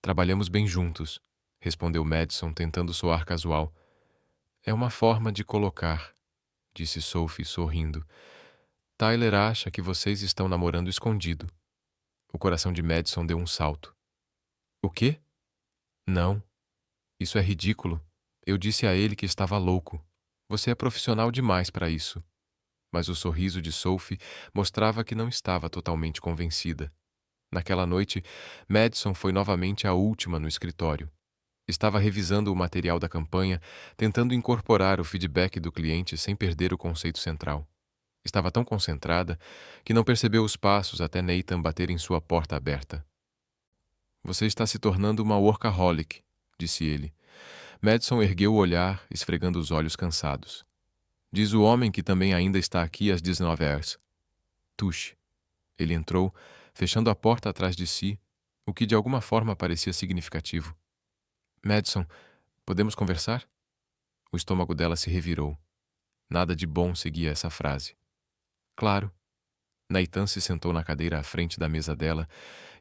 Trabalhamos bem juntos, respondeu Madison tentando soar casual. É uma forma de colocar, disse Sophie sorrindo. Tyler acha que vocês estão namorando escondido. O coração de Madison deu um salto. O quê? Não. Isso é ridículo. Eu disse a ele que estava louco. Você é profissional demais para isso. Mas o sorriso de Sophie mostrava que não estava totalmente convencida. Naquela noite, Madison foi novamente a última no escritório. Estava revisando o material da campanha, tentando incorporar o feedback do cliente sem perder o conceito central. Estava tão concentrada que não percebeu os passos até Nathan bater em sua porta aberta. Você está se tornando uma workaholic, disse ele. Madison ergueu o olhar, esfregando os olhos cansados. Diz o homem que também ainda está aqui às 19 horas. Tuxe. Ele entrou, fechando a porta atrás de si, o que de alguma forma parecia significativo. Madison, podemos conversar? O estômago dela se revirou. Nada de bom seguia essa frase. Claro. Nathan se sentou na cadeira à frente da mesa dela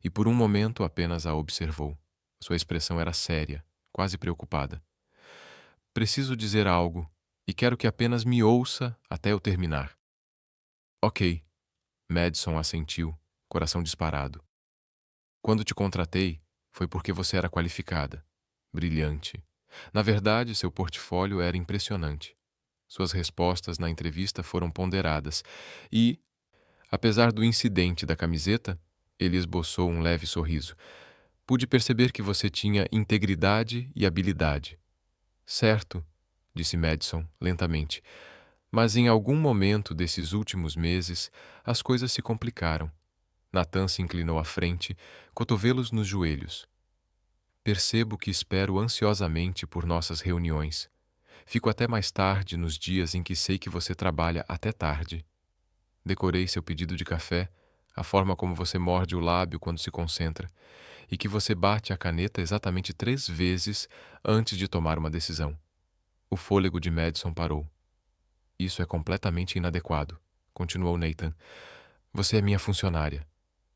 e por um momento apenas a observou. Sua expressão era séria, quase preocupada. Preciso dizer algo e quero que apenas me ouça até eu terminar. Ok, Madison assentiu, coração disparado. Quando te contratei, foi porque você era qualificada, brilhante. Na verdade, seu portfólio era impressionante. Suas respostas na entrevista foram ponderadas e, apesar do incidente da camiseta, ele esboçou um leve sorriso. Pude perceber que você tinha integridade e habilidade. Certo, disse Madison lentamente, mas em algum momento desses últimos meses as coisas se complicaram. Nathan se inclinou à frente, cotovelos nos joelhos. Percebo que espero ansiosamente por nossas reuniões. Fico até mais tarde nos dias em que sei que você trabalha até tarde. Decorei seu pedido de café, a forma como você morde o lábio quando se concentra, e que você bate a caneta exatamente 3 vezes antes de tomar uma decisão. O fôlego de Madison parou. Isso é completamente inadequado, continuou Nathan. Você é minha funcionária.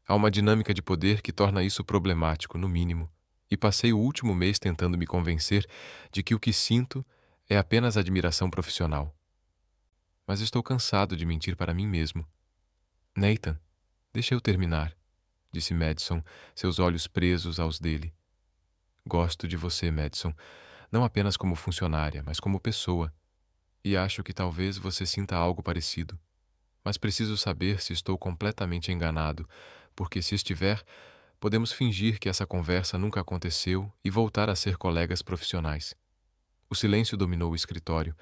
Há uma dinâmica de poder que torna isso problemático, no mínimo, e passei o último mês tentando me convencer de que o que sinto é apenas admiração profissional. Mas estou cansado de mentir para mim mesmo. Nathan, deixa eu terminar, disse Madison, seus olhos presos aos dele. Gosto de você, Madison, não apenas como funcionária, mas como pessoa, e acho que talvez você sinta algo parecido. Mas preciso saber se estou completamente enganado, porque se estiver, podemos fingir que essa conversa nunca aconteceu e voltar a ser colegas profissionais. O silêncio dominou o escritório.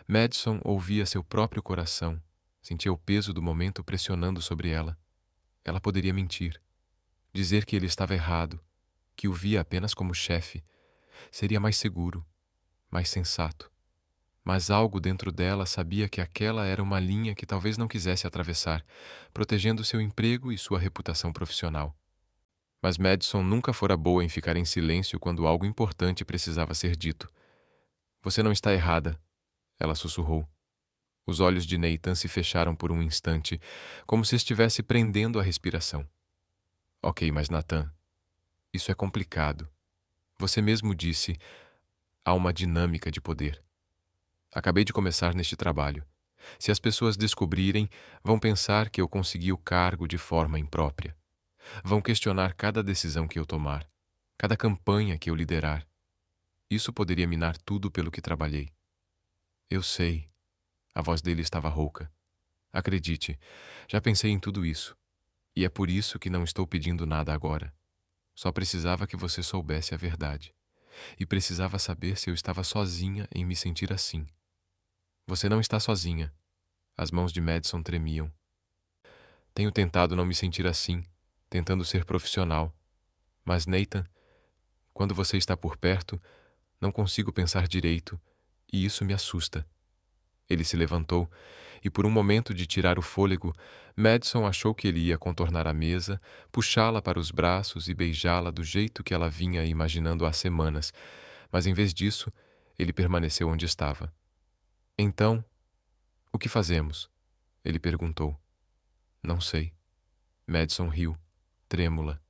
Madison ouvia seu próprio coração, sentia o peso do momento pressionando sobre ela. Ela poderia mentir, dizer que ele estava errado, que o via apenas como chefe. Seria mais seguro, mais sensato. Mas algo dentro dela sabia que aquela era uma linha que talvez não quisesse atravessar, protegendo seu emprego e sua reputação profissional. Mas Madison nunca fora boa em ficar em silêncio quando algo importante precisava ser dito. Você não está errada, ela sussurrou. Os olhos de Nathan se fecharam por um instante, como se estivesse prendendo a respiração. Ok, mas Nathan, isso é complicado. Você mesmo disse, há uma dinâmica de poder. Acabei de começar neste trabalho. Se as pessoas descobrirem, vão pensar que eu consegui o cargo de forma imprópria. Vão questionar cada decisão que eu tomar, cada campanha que eu liderar. Isso poderia minar tudo pelo que trabalhei. Eu sei. A voz dele estava rouca. Acredite, já pensei em tudo isso. E é por isso que não estou pedindo nada agora. Só precisava que você soubesse a verdade. E precisava saber se eu estava sozinha em me sentir assim. Você não está sozinha. As mãos de Madison tremiam. Tenho tentado não me sentir assim, tentando ser profissional. Mas, Nathan, quando você está por perto, não consigo pensar direito, e isso me assusta. Ele se levantou, e por um momento de tirar o fôlego, Madison achou que ele ia contornar a mesa, puxá-la para os braços e beijá-la do jeito que ela vinha imaginando há semanas, mas em vez disso, ele permaneceu onde estava. Então, o que fazemos? Ele perguntou. Não sei. Madison riu, trêmula.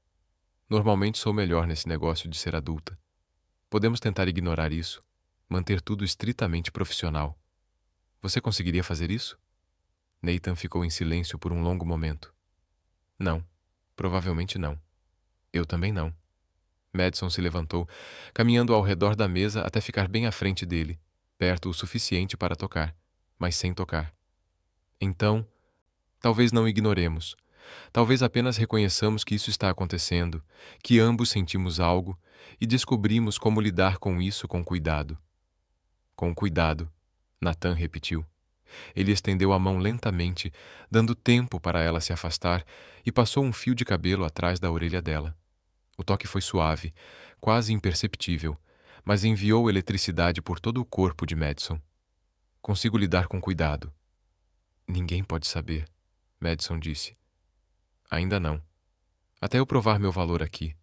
Normalmente sou melhor nesse negócio de ser adulta. Podemos tentar ignorar isso, manter tudo estritamente profissional. Você conseguiria fazer isso? Nathan ficou em silêncio por um longo momento. Não, provavelmente não. Eu também não. Madison se levantou, caminhando ao redor da mesa até ficar bem à frente dele, perto o suficiente para tocar, mas sem tocar. Então, talvez não ignoremos. Talvez apenas reconheçamos que isso está acontecendo, que ambos sentimos algo e descobrimos como lidar com isso com cuidado. Com cuidado, Nathan repetiu. Ele estendeu a mão lentamente, dando tempo para ela se afastar, e passou um fio de cabelo atrás da orelha dela. O toque foi suave, quase imperceptível, mas enviou eletricidade por todo o corpo de Madison. Consigo lidar com cuidado. Ninguém pode saber, Madison disse. Ainda não. Até eu provar meu valor aqui.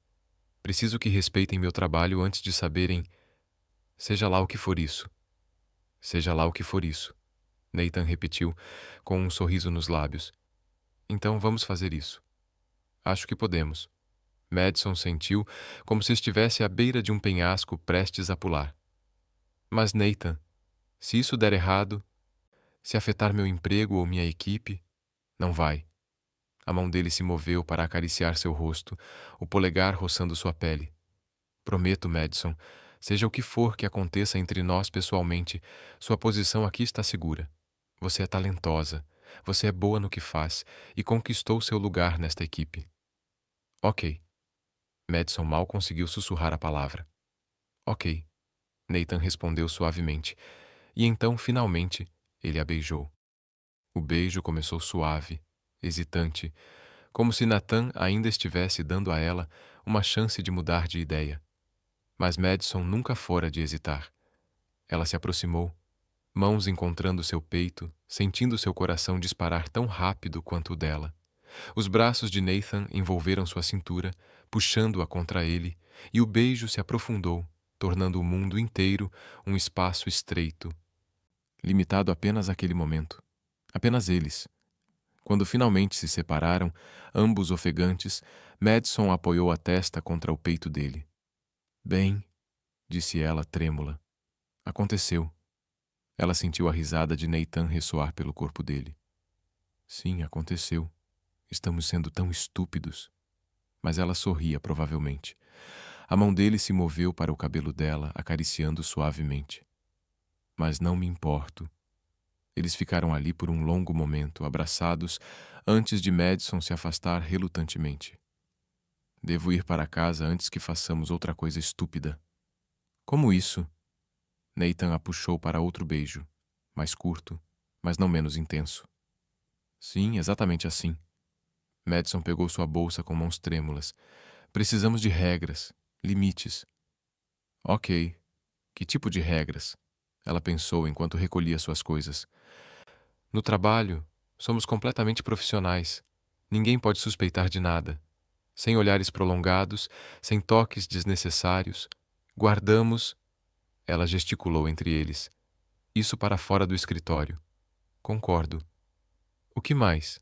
Preciso que respeitem meu trabalho antes de saberem... Seja lá o que for isso. Seja lá o que for isso. Nathan repetiu, com um sorriso nos lábios. Então vamos fazer isso. Acho que podemos. Madison sentiu como se estivesse à beira de um penhasco prestes a pular. Mas, Nathan, se isso der errado, se afetar meu emprego ou minha equipe, Não vai. A mão dele se moveu para acariciar seu rosto, o polegar roçando sua pele. Prometo, Madison, seja o que for que aconteça entre nós pessoalmente, sua posição aqui está segura. Você é talentosa, você é boa no que faz e conquistou seu lugar nesta equipe. Ok. Madison mal conseguiu sussurrar a palavra. Ok. Nathan respondeu suavemente, e então, finalmente, ele a beijou. O beijo começou suave, hesitante, como se Nathan ainda estivesse dando a ela uma chance de mudar de ideia. Mas Madison nunca fora de hesitar. Ela se aproximou, mãos encontrando seu peito, sentindo seu coração disparar tão rápido quanto o dela. Os braços de Nathan envolveram sua cintura, puxando-a contra ele, e o beijo se aprofundou, tornando o mundo inteiro um espaço estreito, limitado apenas àquele momento. Apenas eles. Quando finalmente se separaram, ambos ofegantes, Madison apoiou a testa contra o peito dele. Bem, disse ela, trêmula. Aconteceu. Ela sentiu a risada de Nathan ressoar pelo corpo dele. Sim, aconteceu. Estamos sendo tão estúpidos. Mas ela sorria, provavelmente. A mão dele se moveu para o cabelo dela, acariciando suavemente. Mas não me importo. Eles ficaram ali por um longo momento, abraçados, antes de Madison se afastar relutantemente. Devo ir para casa antes que façamos outra coisa estúpida. Como isso? Nathan a puxou para outro beijo, mais curto, mas não menos intenso. Sim, exatamente assim. Madison pegou sua bolsa com mãos trêmulas. Precisamos de regras, limites. Ok. Que tipo de regras? Ela pensou enquanto recolhia suas coisas. No trabalho, somos completamente profissionais. Ninguém pode suspeitar de nada. Sem olhares prolongados, sem toques desnecessários. Guardamos. Ela gesticulou entre eles. Isso para fora do escritório. Concordo. O que mais?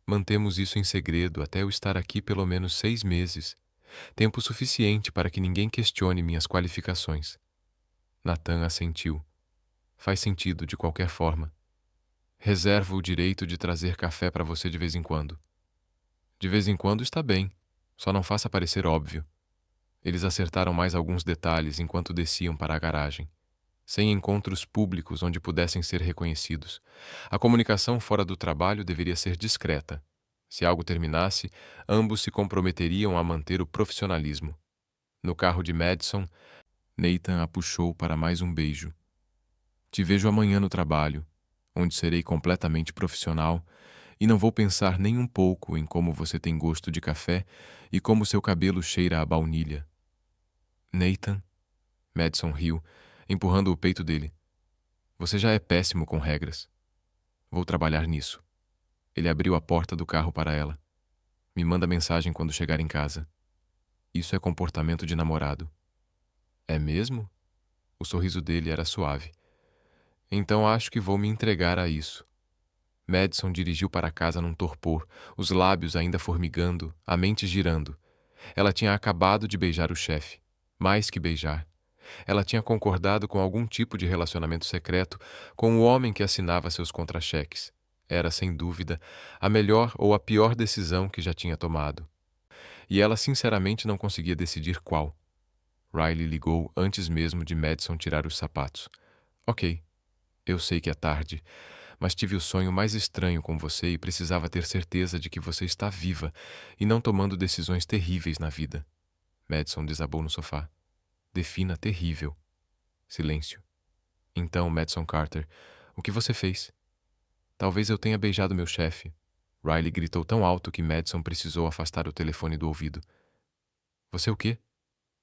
Mantemos isso em segredo até eu estar aqui pelo menos 6 meses. Tempo suficiente para que ninguém questione minhas qualificações. Nathan assentiu. Faz sentido, de qualquer forma. Reservo o direito de trazer café para você de vez em quando. De vez em quando está bem, só não faça parecer óbvio. Eles acertaram mais alguns detalhes enquanto desciam para a garagem. Sem encontros públicos onde pudessem ser reconhecidos. A comunicação fora do trabalho deveria ser discreta. Se algo terminasse, ambos se comprometeriam a manter o profissionalismo. No carro de Madison, Nathan a puxou para mais um beijo. Te vejo amanhã no trabalho, onde serei completamente profissional e não vou pensar nem um pouco em como você tem gosto de café e como seu cabelo cheira a baunilha. Nathan? Madison riu, empurrando o peito dele. Você já é péssimo com regras. Vou trabalhar nisso. Ele abriu a porta do carro para ela. Me manda mensagem quando chegar em casa. Isso é comportamento de namorado. É mesmo? O sorriso dele era suave. Então acho que vou me entregar a isso. Madison dirigiu para casa num torpor, os lábios ainda formigando, a mente girando. Ela tinha acabado de beijar o chefe. Mais que beijar. Ela tinha concordado com algum tipo de relacionamento secreto com o homem que assinava seus contra-cheques. Era, sem dúvida, a melhor ou a pior decisão que já tinha tomado. E ela sinceramente não conseguia decidir qual. Riley ligou antes mesmo de Madison tirar os sapatos. Ok, eu sei que é tarde, mas tive o sonho mais estranho com você e precisava ter certeza de que você está viva e não tomando decisões terríveis na vida. Madison desabou no sofá. Defina terrível. Silêncio. Então, Madison Carter, o que você fez? Talvez eu tenha beijado meu chefe. Riley gritou tão alto que Madison precisou afastar o telefone do ouvido. Você o quê?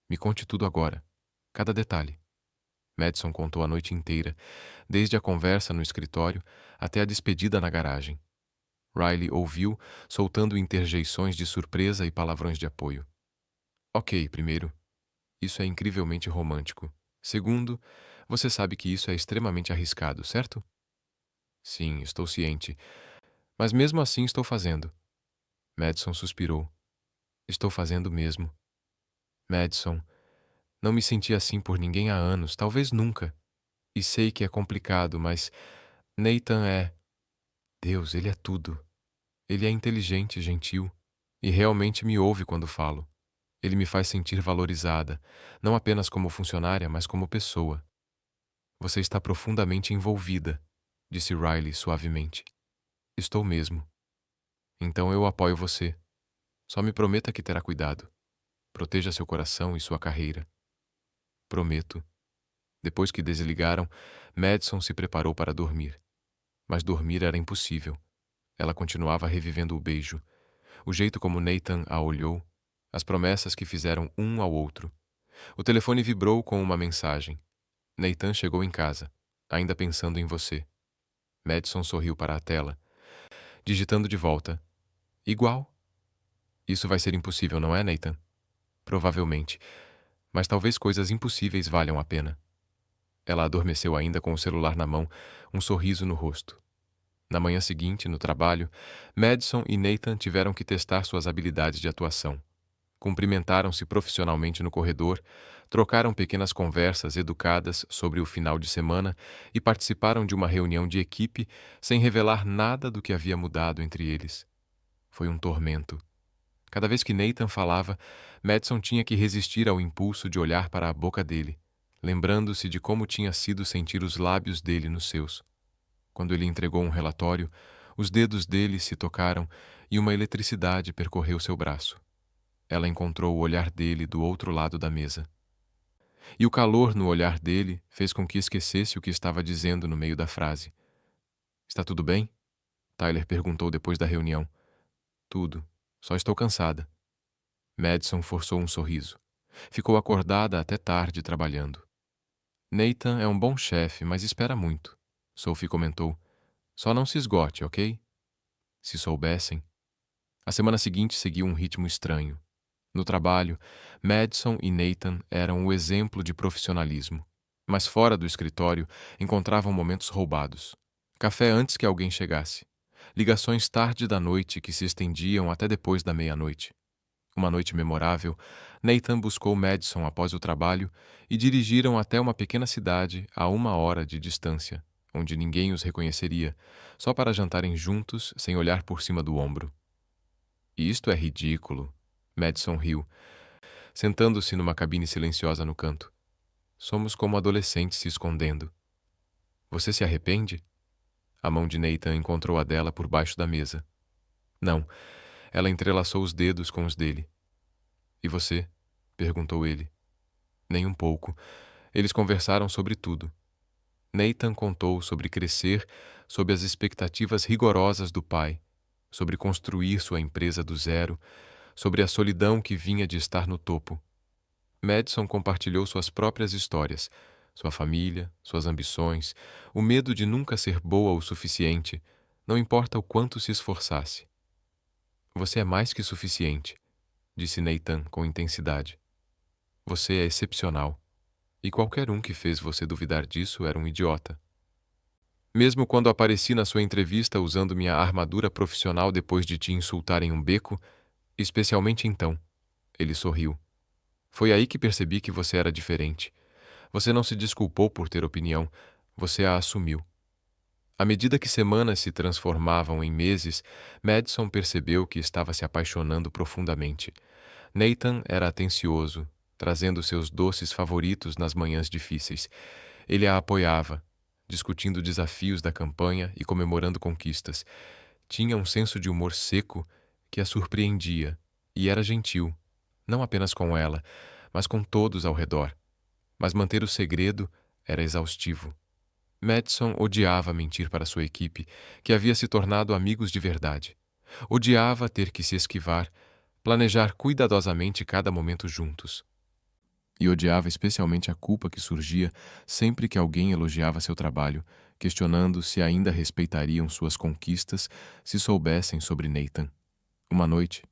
Me conte tudo agora. Cada detalhe. Madison contou a noite inteira, desde a conversa no escritório até a despedida na garagem. Riley ouviu, soltando interjeições de surpresa e palavrões de apoio. Ok, primeiro, isso é incrivelmente romântico. Segundo, você sabe que isso é extremamente arriscado, certo? Sim, estou ciente. Mas mesmo assim estou fazendo. Madison suspirou. Estou fazendo mesmo. Madison, não me senti assim por ninguém há anos, talvez nunca. E sei que é complicado, mas Nathan é... Deus, ele é tudo. Ele é inteligente, gentil, e realmente me ouve quando falo. Ele me faz sentir valorizada, não apenas como funcionária, mas como pessoa. Você está profundamente envolvida, disse Riley suavemente. Estou mesmo. Então eu apoio você. Só me prometa que terá cuidado. Proteja seu coração e sua carreira. Prometo. Depois que desligaram, Madison se preparou para dormir. Mas dormir era impossível. Ela continuava revivendo o beijo, o jeito como Nathan a olhou, as promessas que fizeram um ao outro. O telefone vibrou com uma mensagem. Nathan chegou em casa, ainda pensando em você. Madison sorriu para a tela, digitando de volta. Igual. Isso vai ser impossível, não é, Nathan? Provavelmente. Mas talvez coisas impossíveis valham a pena. Ela adormeceu ainda com o celular na mão, um sorriso no rosto. Na manhã seguinte, no trabalho, Madison e Nathan tiveram que testar suas habilidades de atuação. Cumprimentaram-se profissionalmente no corredor, trocaram pequenas conversas educadas sobre o final de semana e participaram de uma reunião de equipe sem revelar nada do que havia mudado entre eles. Foi um tormento. Cada vez que Nathan falava, Madison tinha que resistir ao impulso de olhar para a boca dele, lembrando-se de como tinha sido sentir os lábios dele nos seus. Quando ele entregou um relatório, os dedos dele se tocaram e uma eletricidade percorreu seu braço. Ela encontrou o olhar dele do outro lado da mesa. E o calor no olhar dele fez com que esquecesse o que estava dizendo no meio da frase. Está tudo bem? Tyler perguntou depois da reunião. Tudo. Só estou cansada. Madison forçou um sorriso. Ficou acordada até tarde trabalhando. Nathan é um bom chefe, mas espera muito. Sophie comentou. Só não se esgote, ok? Se soubessem. A semana seguinte seguiu um ritmo estranho. No trabalho, Madison e Nathan eram o exemplo de profissionalismo. Mas fora do escritório, encontravam momentos roubados. Café antes que alguém chegasse. Ligações tarde da noite que se estendiam até depois da meia-noite. Uma noite memorável, Nathan buscou Madison após o trabalho e dirigiram até uma pequena cidade a 1 hora de distância, onde ninguém os reconheceria, só para jantarem juntos sem olhar por cima do ombro. Isto é ridículo. Madison riu, sentando-se numa cabine silenciosa no canto. Somos como adolescentes se escondendo. Você se arrepende? A mão de Nathan encontrou a dela por baixo da mesa. Não. Ela entrelaçou os dedos com os dele. E você? Perguntou ele. Nem um pouco. Eles conversaram sobre tudo. Nathan contou sobre crescer sob as expectativas rigorosas do pai, sobre construir sua empresa do zero, sobre a solidão que vinha de estar no topo. Madison compartilhou suas próprias histórias, sua família, suas ambições, o medo de nunca ser boa o suficiente, não importa o quanto se esforçasse. Você é mais que suficiente, disse Nathan com intensidade. Você é excepcional, e qualquer um que fez você duvidar disso era um idiota. Mesmo quando apareci na sua entrevista usando minha armadura profissional depois de te insultar em um beco, especialmente então, ele sorriu. Foi aí que percebi que você era diferente. Você não se desculpou por ter opinião, você a assumiu. À medida que semanas se transformavam em meses, Madison percebeu que estava se apaixonando profundamente. Nathan era atencioso, trazendo seus doces favoritos nas manhãs difíceis. Ele a apoiava, discutindo desafios da campanha e comemorando conquistas. Tinha um senso de humor seco que a surpreendia e era gentil, não apenas com ela, mas com todos ao redor. Mas manter o segredo era exaustivo. Madison odiava mentir para sua equipe, que havia se tornado amigos de verdade. Odiava ter que se esquivar, planejar cuidadosamente cada momento juntos. E odiava especialmente a culpa que surgia sempre que alguém elogiava seu trabalho, questionando se ainda respeitariam suas conquistas se soubessem sobre Nathan. Uma noite,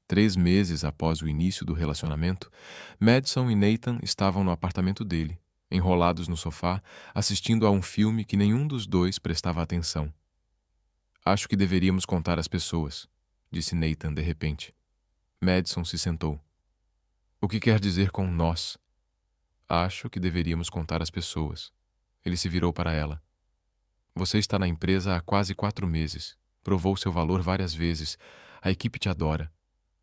3 meses após o início do relacionamento, Madison e Nathan estavam no apartamento dele, enrolados no sofá, assistindo a um filme que nenhum dos dois prestava atenção. Acho que deveríamos contar às pessoas, disse Nathan de repente. Madison se sentou. O que quer dizer com nós? Acho que deveríamos contar às pessoas. Ele se virou para ela. Você está na empresa há quase 4 meses. Provou seu valor várias vezes. A equipe te adora.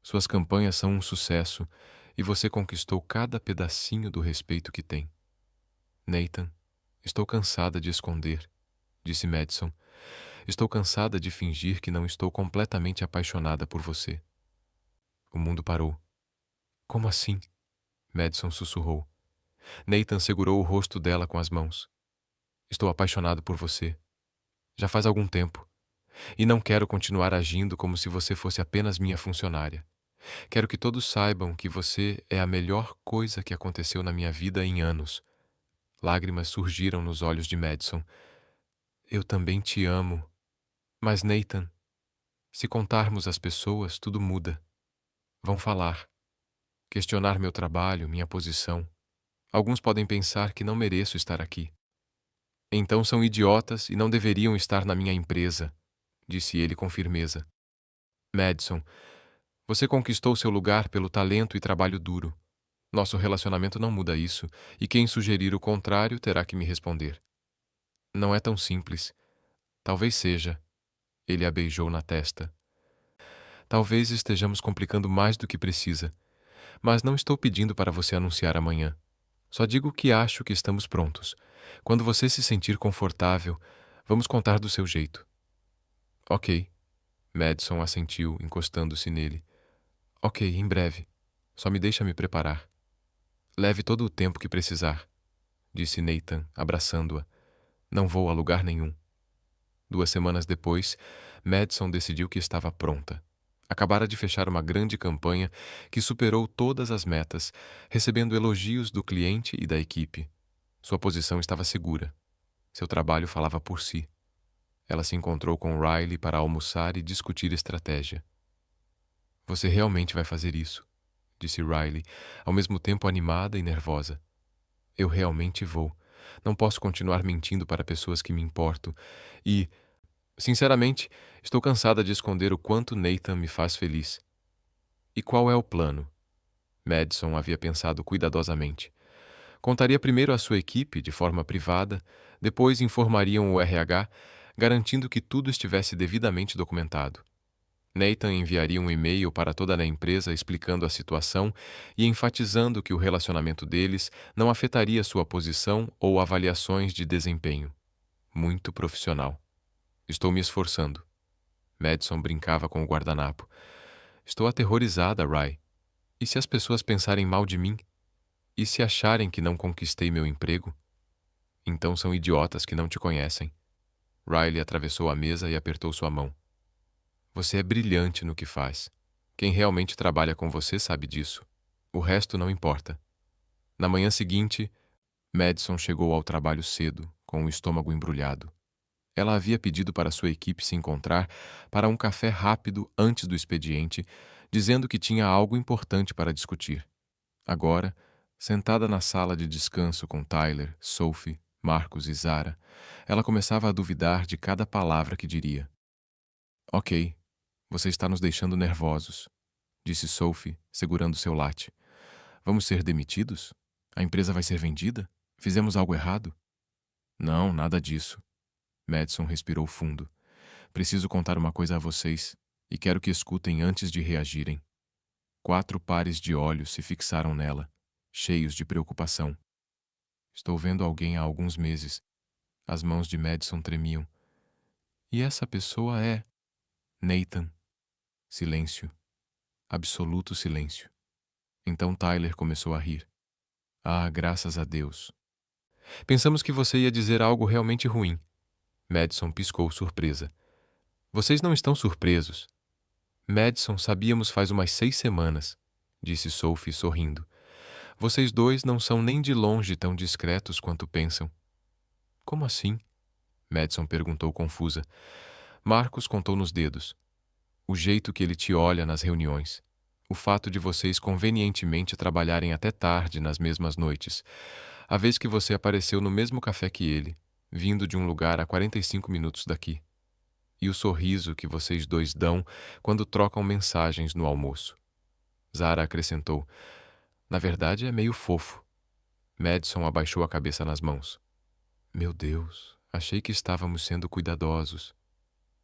Suas campanhas são um sucesso e você conquistou cada pedacinho do respeito que tem. Nathan, estou cansada de esconder, disse Madison. Estou cansada de fingir que não estou completamente apaixonada por você. O mundo parou. Como assim? Madison sussurrou. Nathan segurou o rosto dela com as mãos. Estou apaixonado por você. Já faz algum tempo. E não quero continuar agindo como se você fosse apenas minha funcionária. Quero que todos saibam que você é a melhor coisa que aconteceu na minha vida em anos. Lágrimas surgiram nos olhos de Madison. Eu também te amo. Mas, Nathan, se contarmos às pessoas, tudo muda. Vão falar. Questionar meu trabalho, minha posição. Alguns podem pensar que não mereço estar aqui. Então são idiotas e não deveriam estar na minha empresa, disse ele com firmeza. Madison, você conquistou seu lugar pelo talento e trabalho duro. Nosso relacionamento não muda isso, e quem sugerir o contrário terá que me responder. Não é tão simples. Talvez seja. Ele a beijou na testa. Talvez estejamos complicando mais do que precisa, mas não estou pedindo para você anunciar amanhã. Só digo que acho que estamos prontos. Quando você se sentir confortável, vamos contar do seu jeito. Ok. Madison assentiu, encostando-se nele. Ok, em breve. Só me deixa me preparar. Leve todo o tempo que precisar, disse Nathan, abraçando-a. Não vou a lugar nenhum. 2 semanas depois, Madison decidiu que estava pronta. Acabara de fechar uma grande campanha que superou todas as metas, recebendo elogios do cliente e da equipe. Sua posição estava segura. Seu trabalho falava por si. Ela se encontrou com Riley para almoçar e discutir estratégia. Você realmente vai fazer isso? Disse Riley, ao mesmo tempo animada e nervosa. Eu realmente vou. Não posso continuar mentindo para pessoas que me importo. E, sinceramente, estou cansada de esconder o quanto Nathan me faz feliz. E qual é o plano? Madison havia pensado cuidadosamente. Contaria primeiro à sua equipe, de forma privada, depois informariam o RH, garantindo que tudo estivesse devidamente documentado. Nathan enviaria um e-mail para toda a empresa explicando a situação e enfatizando que o relacionamento deles não afetaria sua posição ou avaliações de desempenho. Muito profissional. Estou me esforçando. Madison brincava com o guardanapo. Estou aterrorizada, Ry. E se as pessoas pensarem mal de mim? E se acharem que não conquistei meu emprego? Então são idiotas que não te conhecem. Riley atravessou a mesa e apertou sua mão. Você é brilhante no que faz. Quem realmente trabalha com você sabe disso. O resto não importa. Na manhã seguinte, Madison chegou ao trabalho cedo, com o estômago embrulhado. Ela havia pedido para sua equipe se encontrar para um café rápido antes do expediente, dizendo que tinha algo importante para discutir. Agora, sentada na sala de descanso com Tyler, Sophie, Marcos e Zara, ela começava a duvidar de cada palavra que diria. Ok, você está nos deixando nervosos, disse Sophie, segurando seu latte. Vamos ser demitidos? A empresa vai ser vendida? Fizemos algo errado? Não, nada disso. Madison respirou fundo. Preciso contar uma coisa a vocês, e quero que escutem antes de reagirem. 4 pares de olhos se fixaram nela, cheios de preocupação. Estou vendo alguém há alguns meses. As mãos de Madison tremiam. E essa pessoa é... Nathan. Silêncio. Absoluto silêncio. Então Tyler começou a rir. Ah, graças a Deus. Pensamos que você ia dizer algo realmente ruim. Madison piscou surpresa. Vocês não estão surpresos. Madison, sabíamos faz umas 6 semanas, disse Sophie sorrindo. Vocês dois não são nem de longe tão discretos quanto pensam. Como assim? Madison perguntou confusa. Marcos contou nos dedos. O jeito que ele te olha nas reuniões. O fato de vocês convenientemente trabalharem até tarde nas mesmas noites. A vez que você apareceu no mesmo café que ele, vindo de um lugar a 45 minutos daqui. E o sorriso que vocês dois dão quando trocam mensagens no almoço. Zara acrescentou. Na verdade, é meio fofo. Madison abaixou a cabeça nas mãos. Meu Deus, achei que estávamos sendo cuidadosos.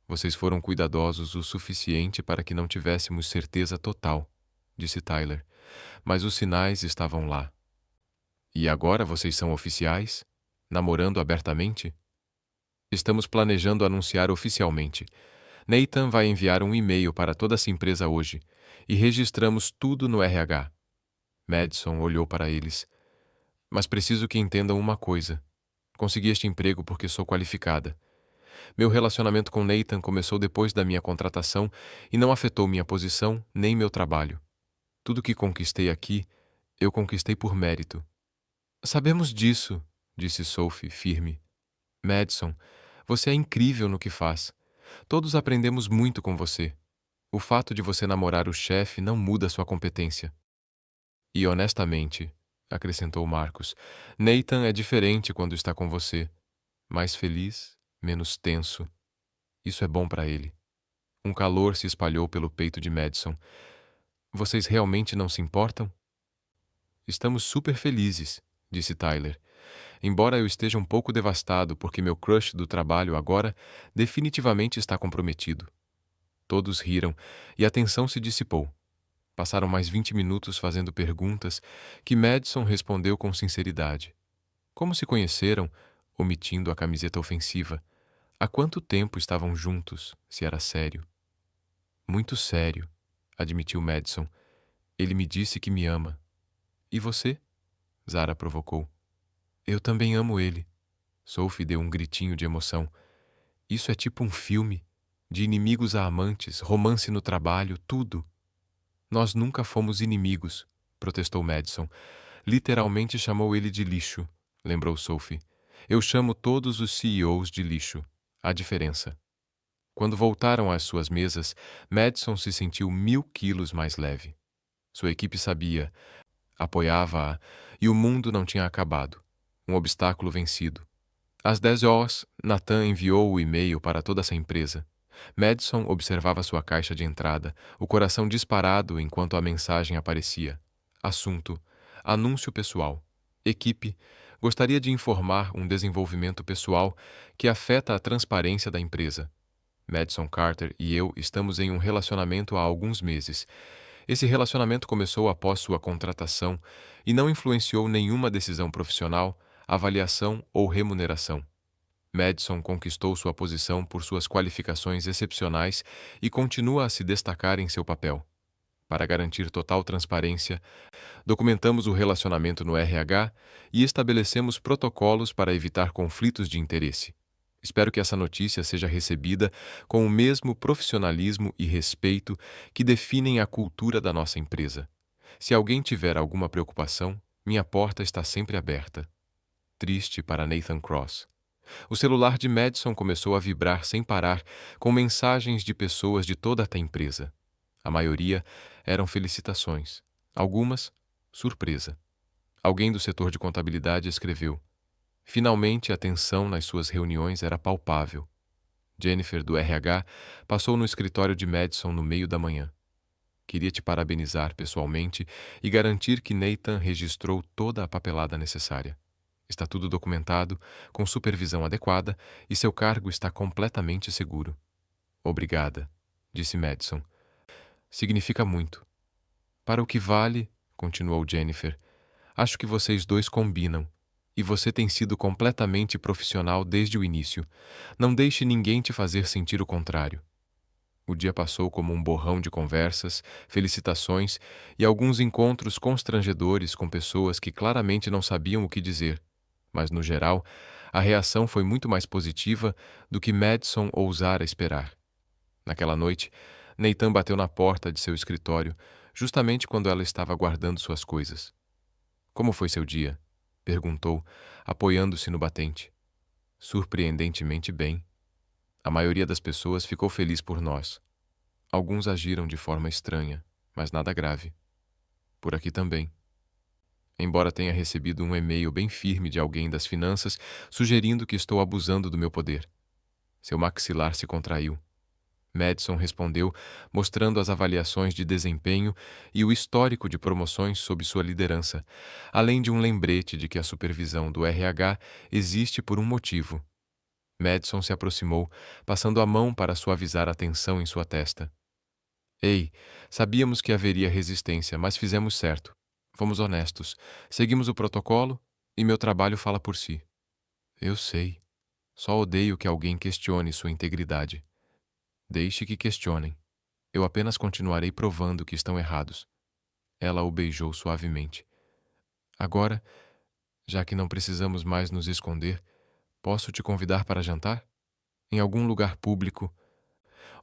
Vocês foram cuidadosos o suficiente para que não tivéssemos certeza total, disse Tyler, mas os sinais estavam lá. E agora vocês são oficiais? Namorando abertamente? Estamos planejando anunciar oficialmente. Nathan vai enviar um e-mail para toda essa empresa hoje e registramos tudo no RH. Madison olhou para eles. Mas preciso que entendam uma coisa. Consegui este emprego porque sou qualificada. Meu relacionamento com Nathan começou depois da minha contratação e não afetou minha posição nem meu trabalho. Tudo que conquistei aqui, eu conquistei por mérito. Sabemos disso, disse Sophie, firme. Madison, você é incrível no que faz. Todos aprendemos muito com você. O fato de você namorar o chefe não muda sua competência. E honestamente, acrescentou Marcos, Nathan é diferente quando está com você. Mais feliz, menos tenso. Isso é bom para ele. Um calor se espalhou pelo peito de Madison. Vocês realmente não se importam? Estamos super felizes, disse Tyler. Embora eu esteja um pouco devastado porque meu crush do trabalho agora definitivamente está comprometido. Todos riram e a tensão se dissipou. Passaram mais 20 minutos fazendo perguntas que Madison respondeu com sinceridade. Como se conheceram, omitindo a camiseta ofensiva? Há quanto tempo estavam juntos, se era sério? Muito sério, admitiu Madison. Ele me disse que me ama. E você? Zara provocou. Eu também amo ele. Sophie deu um gritinho de emoção. Isso é tipo um filme. De inimigos a amantes, romance no trabalho, tudo. Nós nunca fomos inimigos, protestou Madison. Literalmente chamou ele de lixo, lembrou Sophie. Eu chamo todos os CEOs de lixo. Há diferença. Quando voltaram às suas mesas, Madison se sentiu 1000 quilos mais leve. Sua equipe sabia, apoiava-a, e o mundo não tinha acabado. Um obstáculo vencido. Às 10 horas, Nathan enviou o e-mail para toda essa empresa. Madison observava sua caixa de entrada, o coração disparado enquanto a mensagem aparecia. Assunto: anúncio pessoal. Equipe: gostaria de informar um desenvolvimento pessoal que afeta a transparência da empresa. Madison Carter e eu estamos em um relacionamento há alguns meses. Esse relacionamento começou após sua contratação e não influenciou nenhuma decisão profissional, avaliação ou remuneração. Madison conquistou sua posição por suas qualificações excepcionais e continua a se destacar em seu papel. Para garantir total transparência, documentamos o relacionamento no RH e estabelecemos protocolos para evitar conflitos de interesse. Espero que essa notícia seja recebida com o mesmo profissionalismo e respeito que definem a cultura da nossa empresa. Se alguém tiver alguma preocupação, minha porta está sempre aberta. Triste para Nathan Cross. O celular de Madison começou a vibrar sem parar, com mensagens de pessoas de toda a empresa. A maioria eram felicitações. Algumas, surpresa. Alguém do setor de contabilidade escreveu: finalmente a tensão nas suas reuniões era palpável. Jennifer, do RH, passou no escritório de Madison no meio da manhã. Queria te parabenizar pessoalmente e garantir que Nathan registrou toda a papelada necessária. Está tudo documentado, com supervisão adequada, e seu cargo está completamente seguro. Obrigada, disse Madison. Significa muito. Para o que vale, continuou Jennifer, acho que vocês dois combinam, e você tem sido completamente profissional desde o início. Não deixe ninguém te fazer sentir o contrário. O dia passou como um borrão de conversas, felicitações e alguns encontros constrangedores com pessoas que claramente não sabiam o que dizer. Mas, no geral, a reação foi muito mais positiva do que Madison ousara esperar. Naquela noite, Nathan bateu na porta de seu escritório, justamente quando ela estava guardando suas coisas. Como foi seu dia? Perguntou, apoiando-se no batente. Surpreendentemente bem. A maioria das pessoas ficou feliz por nós. Alguns agiram de forma estranha, mas nada grave. Por aqui também. Embora tenha recebido um e-mail bem firme de alguém das finanças sugerindo que estou abusando do meu poder. Seu maxilar se contraiu. Madison respondeu, mostrando as avaliações de desempenho e o histórico de promoções sob sua liderança, além de um lembrete de que a supervisão do RH existe por um motivo. Madison se aproximou, passando a mão para suavizar a tensão em sua testa. Ei, sabíamos que haveria resistência, mas fizemos certo. Fomos honestos, seguimos o protocolo e meu trabalho fala por si. Eu sei. Só odeio que alguém questione sua integridade. Deixe que questionem. Eu apenas continuarei provando que estão errados. Ela o beijou suavemente. Agora, já que não precisamos mais nos esconder, posso te convidar para jantar? Em algum lugar público,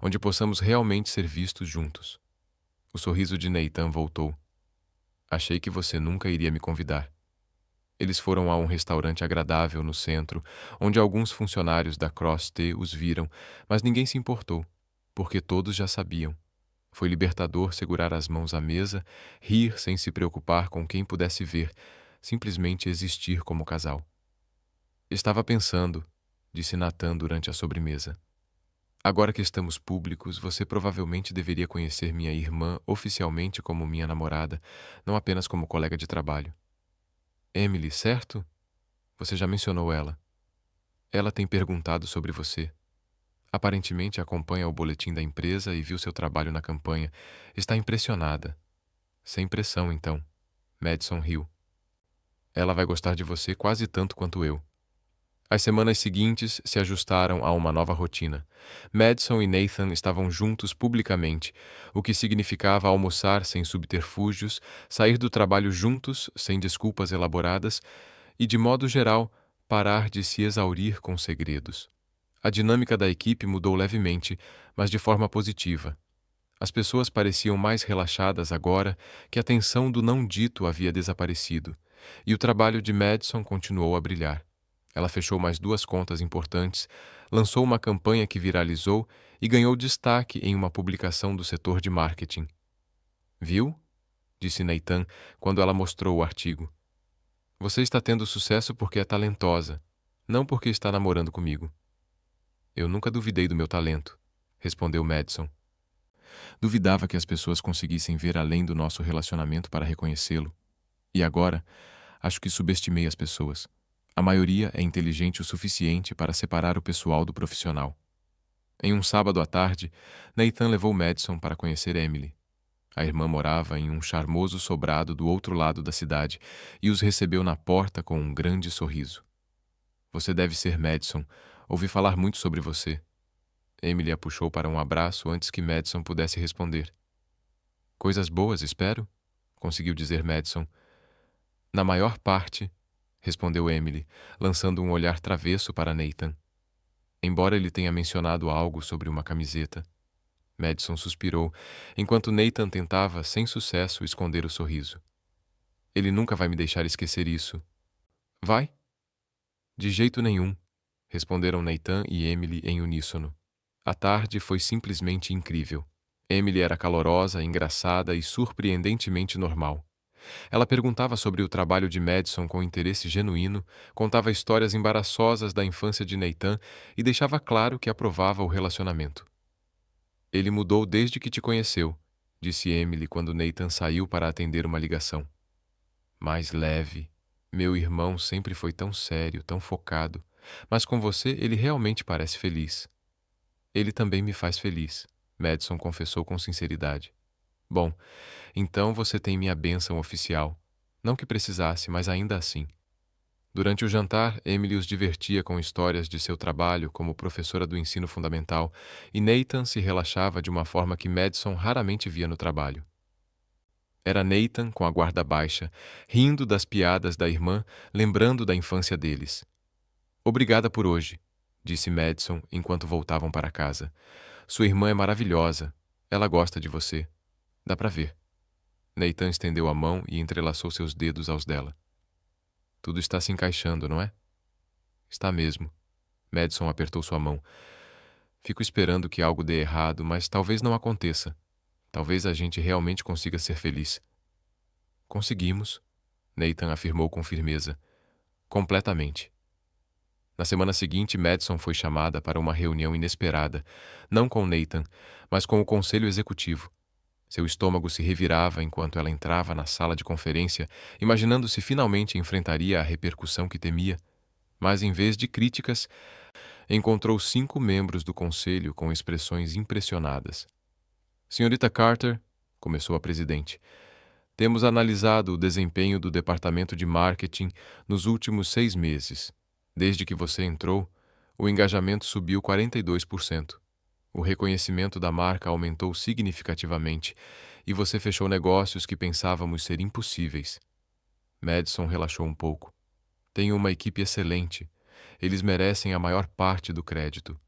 onde possamos realmente ser vistos juntos. O sorriso de Nathan voltou. Achei que você nunca iria me convidar. Eles foram a um restaurante agradável no centro, onde alguns funcionários da Cross-T os viram, mas ninguém se importou, porque todos já sabiam. Foi libertador segurar as mãos à mesa, rir sem se preocupar com quem pudesse ver, simplesmente existir como casal. Estava pensando, disse Nathan durante a sobremesa. Agora que estamos públicos, você provavelmente deveria conhecer minha irmã oficialmente como minha namorada, não apenas como colega de trabalho. Emily, certo? Você já mencionou ela. Ela tem perguntado sobre você. Aparentemente acompanha o boletim da empresa e viu seu trabalho na campanha. Está impressionada. Sem pressão, então. Madison riu. Ela vai gostar de você quase tanto quanto eu. As semanas seguintes se ajustaram a uma nova rotina. Madison e Nathan estavam juntos publicamente, o que significava almoçar sem subterfúgios, sair do trabalho juntos, sem desculpas elaboradas, e, de modo geral, parar de se exaurir com segredos. A dinâmica da equipe mudou levemente, mas de forma positiva. As pessoas pareciam mais relaxadas agora que a tensão do não dito havia desaparecido, e o trabalho de Madison continuou a brilhar. Ela fechou mais 2 contas importantes, lançou uma campanha que viralizou e ganhou destaque em uma publicação do setor de marketing. Viu? Disse Nathan quando ela mostrou o artigo. Você está tendo sucesso porque é talentosa, não porque está namorando comigo. Eu nunca duvidei do meu talento, respondeu Madison. Duvidava que as pessoas conseguissem ver além do nosso relacionamento para reconhecê-lo. E agora, acho que subestimei as pessoas. A maioria é inteligente o suficiente para separar o pessoal do profissional. Em um sábado à tarde, Nathan levou Madison para conhecer Emily. A irmã morava em um charmoso sobrado do outro lado da cidade e os recebeu na porta com um grande sorriso. Você deve ser Madison. Ouvi falar muito sobre você. Emily a puxou para um abraço antes que Madison pudesse responder. Coisas boas, espero? Conseguiu dizer Madison. Na maior parte, respondeu Emily, lançando um olhar travesso para Nathan. Embora ele tenha mencionado algo sobre uma camiseta. Madison suspirou, enquanto Nathan tentava, sem sucesso, esconder o sorriso. Ele nunca vai me deixar esquecer isso. Vai? De jeito nenhum, responderam Nathan e Emily em uníssono. A tarde foi simplesmente incrível. Emily era calorosa, engraçada e surpreendentemente normal. Ela perguntava sobre o trabalho de Madison com interesse genuíno, contava histórias embaraçosas da infância de Nathan e deixava claro que aprovava o relacionamento. Ele mudou desde que te conheceu, disse Emily quando Nathan saiu para atender uma ligação. Mais leve. Meu irmão sempre foi tão sério, tão focado, mas com você ele realmente parece feliz. Ele também me faz feliz, Madison confessou com sinceridade. Bom, então você tem minha bênção oficial. Não que precisasse, mas ainda assim. Durante o jantar, Emily os divertia com histórias de seu trabalho como professora do ensino fundamental e Nathan se relaxava de uma forma que Madison raramente via no trabalho. Era Nathan com a guarda baixa, rindo das piadas da irmã, lembrando da infância deles. Obrigada por hoje, disse Madison enquanto voltavam para casa. Sua irmã é maravilhosa. Ela gosta de você. Dá pra ver. Nathan estendeu a mão e entrelaçou seus dedos aos dela. Tudo está se encaixando, não é? Está mesmo. Madison apertou sua mão. Fico esperando que algo dê errado, mas talvez não aconteça. Talvez a gente realmente consiga ser feliz. Conseguimos, Nathan afirmou com firmeza. Completamente. Na semana seguinte, Madison foi chamada para uma reunião inesperada, não com Nathan, mas com o conselho executivo. Seu estômago se revirava enquanto ela entrava na sala de conferência, imaginando se finalmente enfrentaria a repercussão que temia. Mas, em vez de críticas, Encontrou 5 membros do conselho com expressões impressionadas. Senhorita Carter, começou a presidente, temos analisado o desempenho do departamento de marketing nos últimos 6 meses. Desde que você entrou, o engajamento subiu 42%. O reconhecimento da marca aumentou significativamente e você fechou negócios que pensávamos ser impossíveis. Madison relaxou um pouco. Tenho uma equipe excelente. Eles merecem a maior parte do crédito.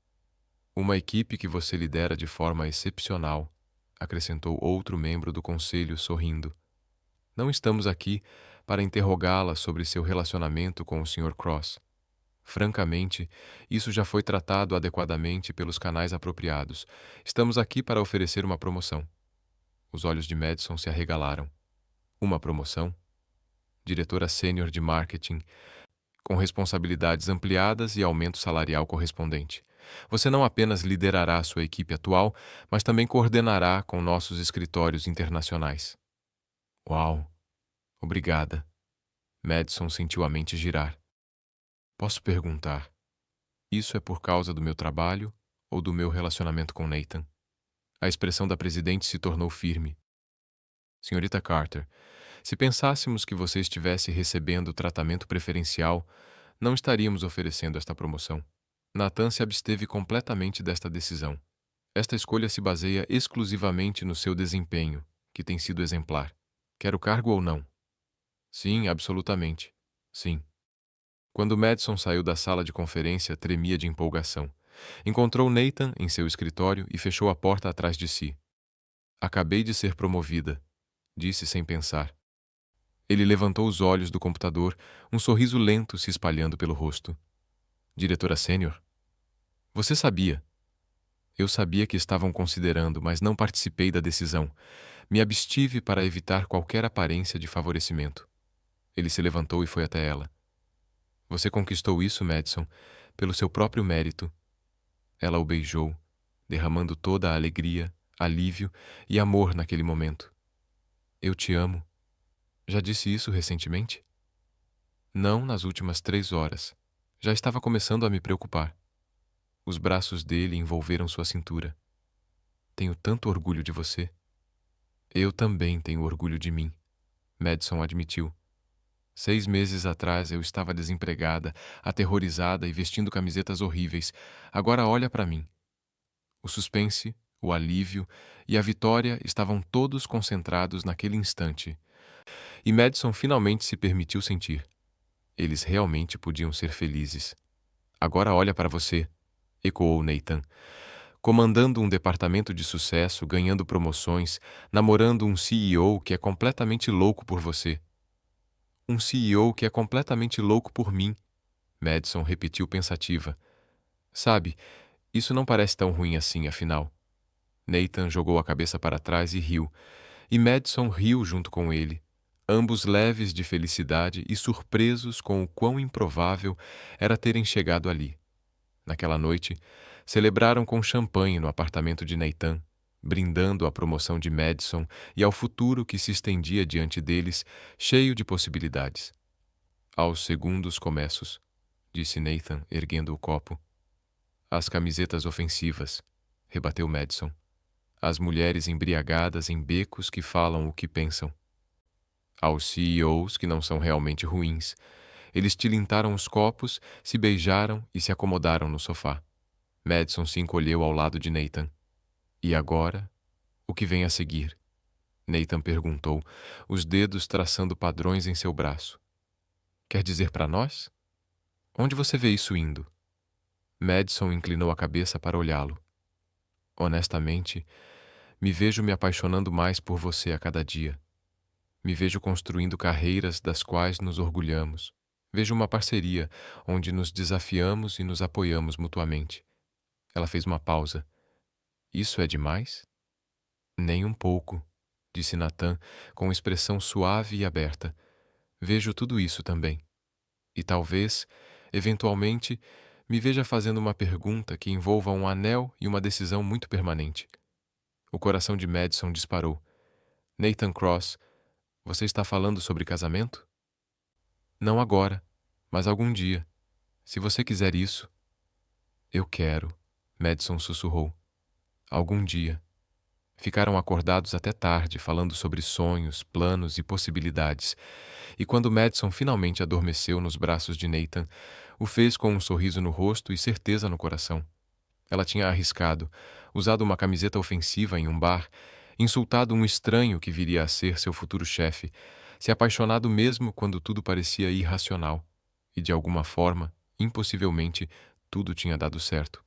Uma equipe que você lidera de forma excepcional, acrescentou outro membro do conselho sorrindo. Não estamos aqui para interrogá-la sobre seu relacionamento com o Sr. Cross. Francamente, isso já foi tratado adequadamente pelos canais apropriados. Estamos aqui para oferecer uma promoção. Os olhos de Madison se arregalaram. Uma promoção? Diretora sênior de marketing, com responsabilidades ampliadas e aumento salarial correspondente. Você não apenas liderará a sua equipe atual, mas também coordenará com nossos escritórios internacionais. Uau! Obrigada. Madison sentiu a mente girar. Posso perguntar, isso é por causa do meu trabalho ou do meu relacionamento com Nathan? A expressão da presidente se tornou firme. Senhorita Carter, se pensássemos que você estivesse recebendo tratamento preferencial, não estaríamos oferecendo esta promoção. Nathan se absteve completamente desta decisão. Esta escolha se baseia exclusivamente no seu desempenho, que tem sido exemplar. Quer o cargo ou não? Sim, absolutamente. Sim. Quando Madison saiu da sala de conferência, tremia de empolgação. Encontrou Nathan em seu escritório e fechou a porta atrás de si. Acabei de ser promovida, disse sem pensar. Ele levantou os olhos do computador, um sorriso lento se espalhando pelo rosto. Diretora sênior? Você sabia. Eu sabia que estavam considerando, mas não participei da decisão. Me abstive para evitar qualquer aparência de favorecimento. Ele se levantou e foi até ela. Você conquistou isso, Madison, pelo seu próprio mérito. Ela o beijou, derramando toda a alegria, alívio e amor naquele momento. Eu te amo. Já disse isso recentemente? Não nas últimas 3 horas. Já estava começando a me preocupar. Os braços dele envolveram sua cintura. Tenho tanto orgulho de você. Eu também tenho orgulho de mim, Madison admitiu. 6 meses atrás eu estava desempregada, aterrorizada e vestindo camisetas horríveis. Agora olha para mim. O suspense, o alívio e a vitória estavam todos concentrados naquele instante. E Madison finalmente se permitiu sentir. Eles realmente podiam ser felizes. Agora olha para você, ecoou Nathan. Comandando um departamento de sucesso, ganhando promoções, namorando um CEO que é completamente louco por você. Um CEO que é completamente louco por mim, Madison repetiu pensativa. Sabe, isso não parece tão ruim assim, afinal. Nathan jogou a cabeça para trás e riu, e Madison riu junto com ele, ambos leves de felicidade e surpresos com o quão improvável era terem chegado ali. Naquela noite, celebraram com champanhe no apartamento de Nathan, brindando à promoção de Madison e ao futuro que se estendia diante deles, cheio de possibilidades. Aos segundos começos, disse Nathan, erguendo o copo. As camisetas ofensivas, rebateu Madison. As mulheres embriagadas em becos que falam o que pensam. Aos CEOs que não são realmente ruins. Eles tilintaram os copos, se beijaram e se acomodaram no sofá. Madison se encolheu ao lado de Nathan. E agora, o que vem a seguir? Nathan perguntou, os dedos traçando padrões em seu braço. Quer dizer para nós? Onde você vê isso indo? Madison inclinou a cabeça para olhá-lo. Honestamente, me vejo me apaixonando mais por você a cada dia. Me vejo construindo carreiras das quais nos orgulhamos. Vejo uma parceria onde nos desafiamos e nos apoiamos mutuamente. Ela fez uma pausa. Isso é demais? Nem um pouco, disse Nathan com expressão suave e aberta. Vejo tudo isso também. E talvez, eventualmente, me veja fazendo uma pergunta que envolva um anel e uma decisão muito permanente. O coração de Madison disparou. Nathan Cross, você está falando sobre casamento? Não agora, mas algum dia. Se você quiser isso. Eu quero, Madison sussurrou. Algum dia. Ficaram acordados até tarde, falando sobre sonhos, planos e possibilidades. E quando Madison finalmente adormeceu nos braços de Nathan, o fez com um sorriso no rosto e certeza no coração. Ela tinha arriscado, usado uma camiseta ofensiva em um bar, insultado um estranho que viria a ser seu futuro chefe, se apaixonado mesmo quando tudo parecia irracional. E de alguma forma, impossivelmente, tudo tinha dado certo.